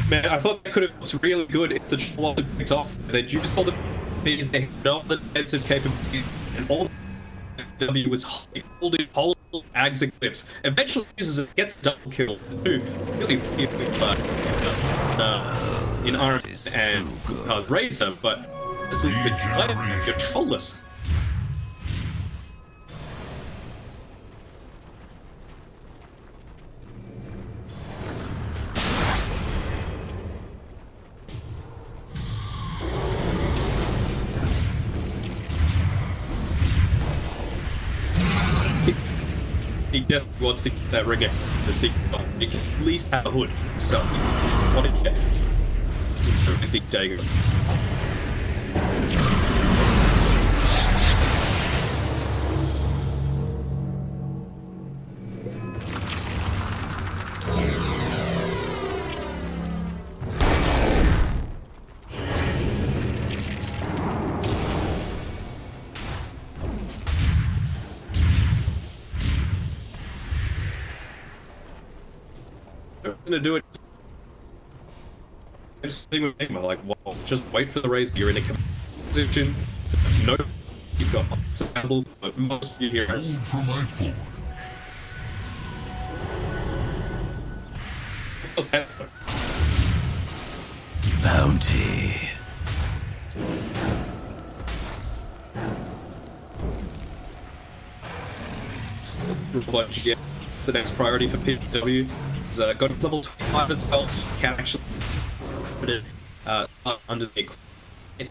Man, I thought that could have looked really good if the troll picked off. They used all the things, they had all the defensive capabilities, and all the W was holding whole Xyclopz. Eventually uses it, gets double kill too. Really in Arms and Razor, but this is you're trollless. He definitely wants to get that ring at the secret. He can at least have a hood himself. What did he get? The big daggers. Gonna do it. I'm just thinking with Nigma, like, well, just wait for the race. You're in a position. No, you've got sample for most of your heroes. For my forward. Bounty. It's the next priority for PW. Got to level 25 as well, so you can actually put it under the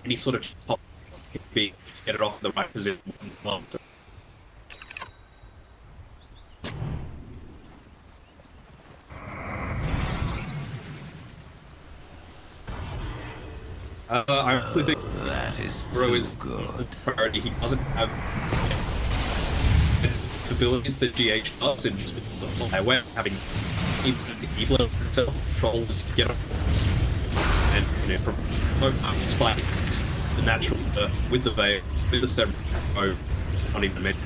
any sort of pop, get it off in the right position. I actually think that is Bro is good. Priority. He doesn't have abilities that GH loves in just with the highway, having evil himself controls to get up and despite the natural with the veil, with the several it's not even meant.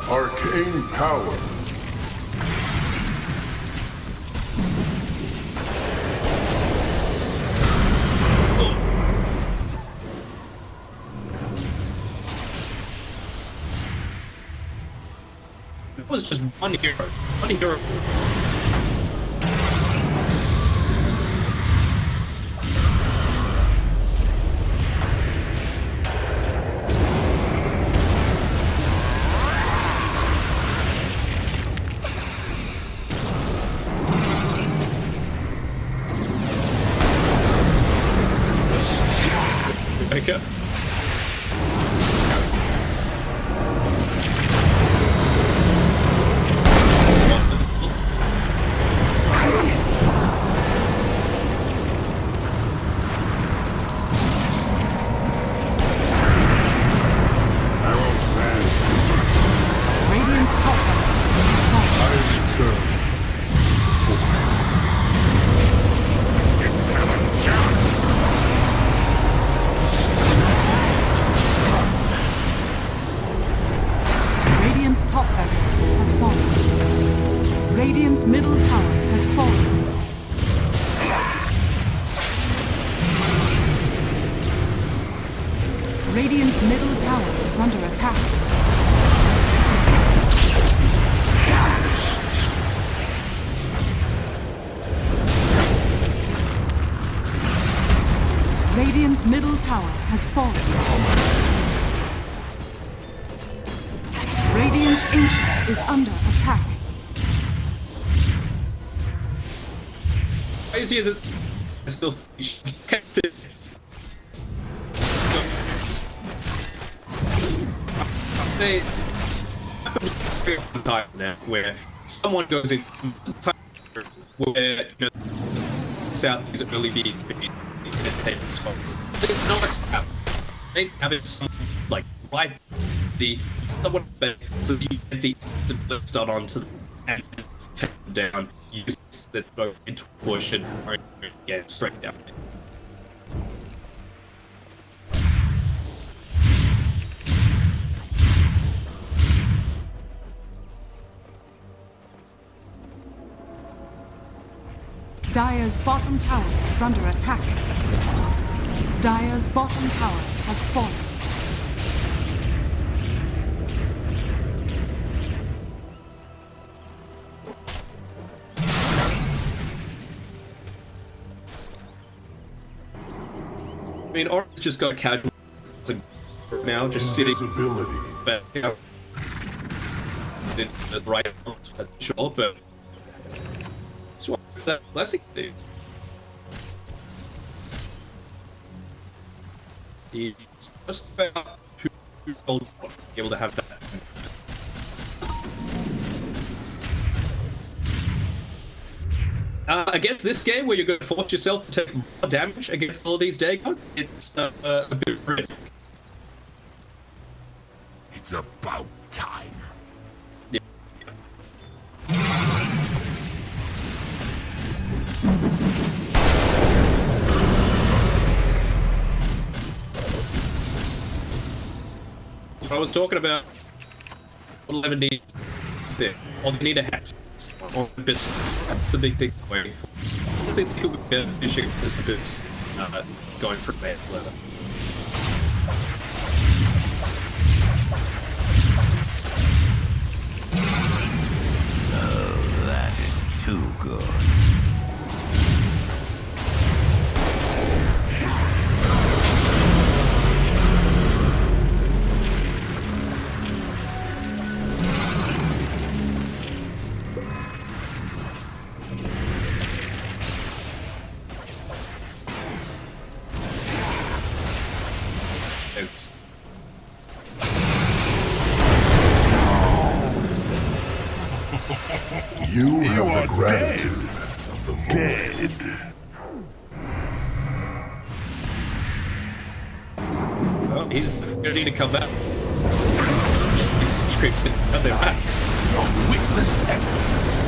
Arcane power. It was just one hero. One hero. Okay. Radiant's middle tower has fallen. Radiant's ancient is under attack. Crazy as it's still kept this. They time now where someone goes in where South is early being spots. So it's not like having someone like right the someone better so you get the start onto them and take them down, use that go into push and get straight down. Dire's bottom tower is under attack. Dire's bottom tower has fallen. I mean, Oren's just got a casual now, just sitting. But, you know, didn't the right sure, but it's what that blessing dudes. He's just about too old to be able to have that. Against this game, where you're going to force yourself to take more damage against all these Dagon, it's a bit risk. It's about time. Yeah. I was talking about 11 need there. Or they need a hat. Or a biscuit. That's the big thing. I think it would be beneficial this is going for bad leather. Oh, that is too good. You have the gratitude of the void. Well, he's gonna need to come back. He's creeping out there back. From witless enemies.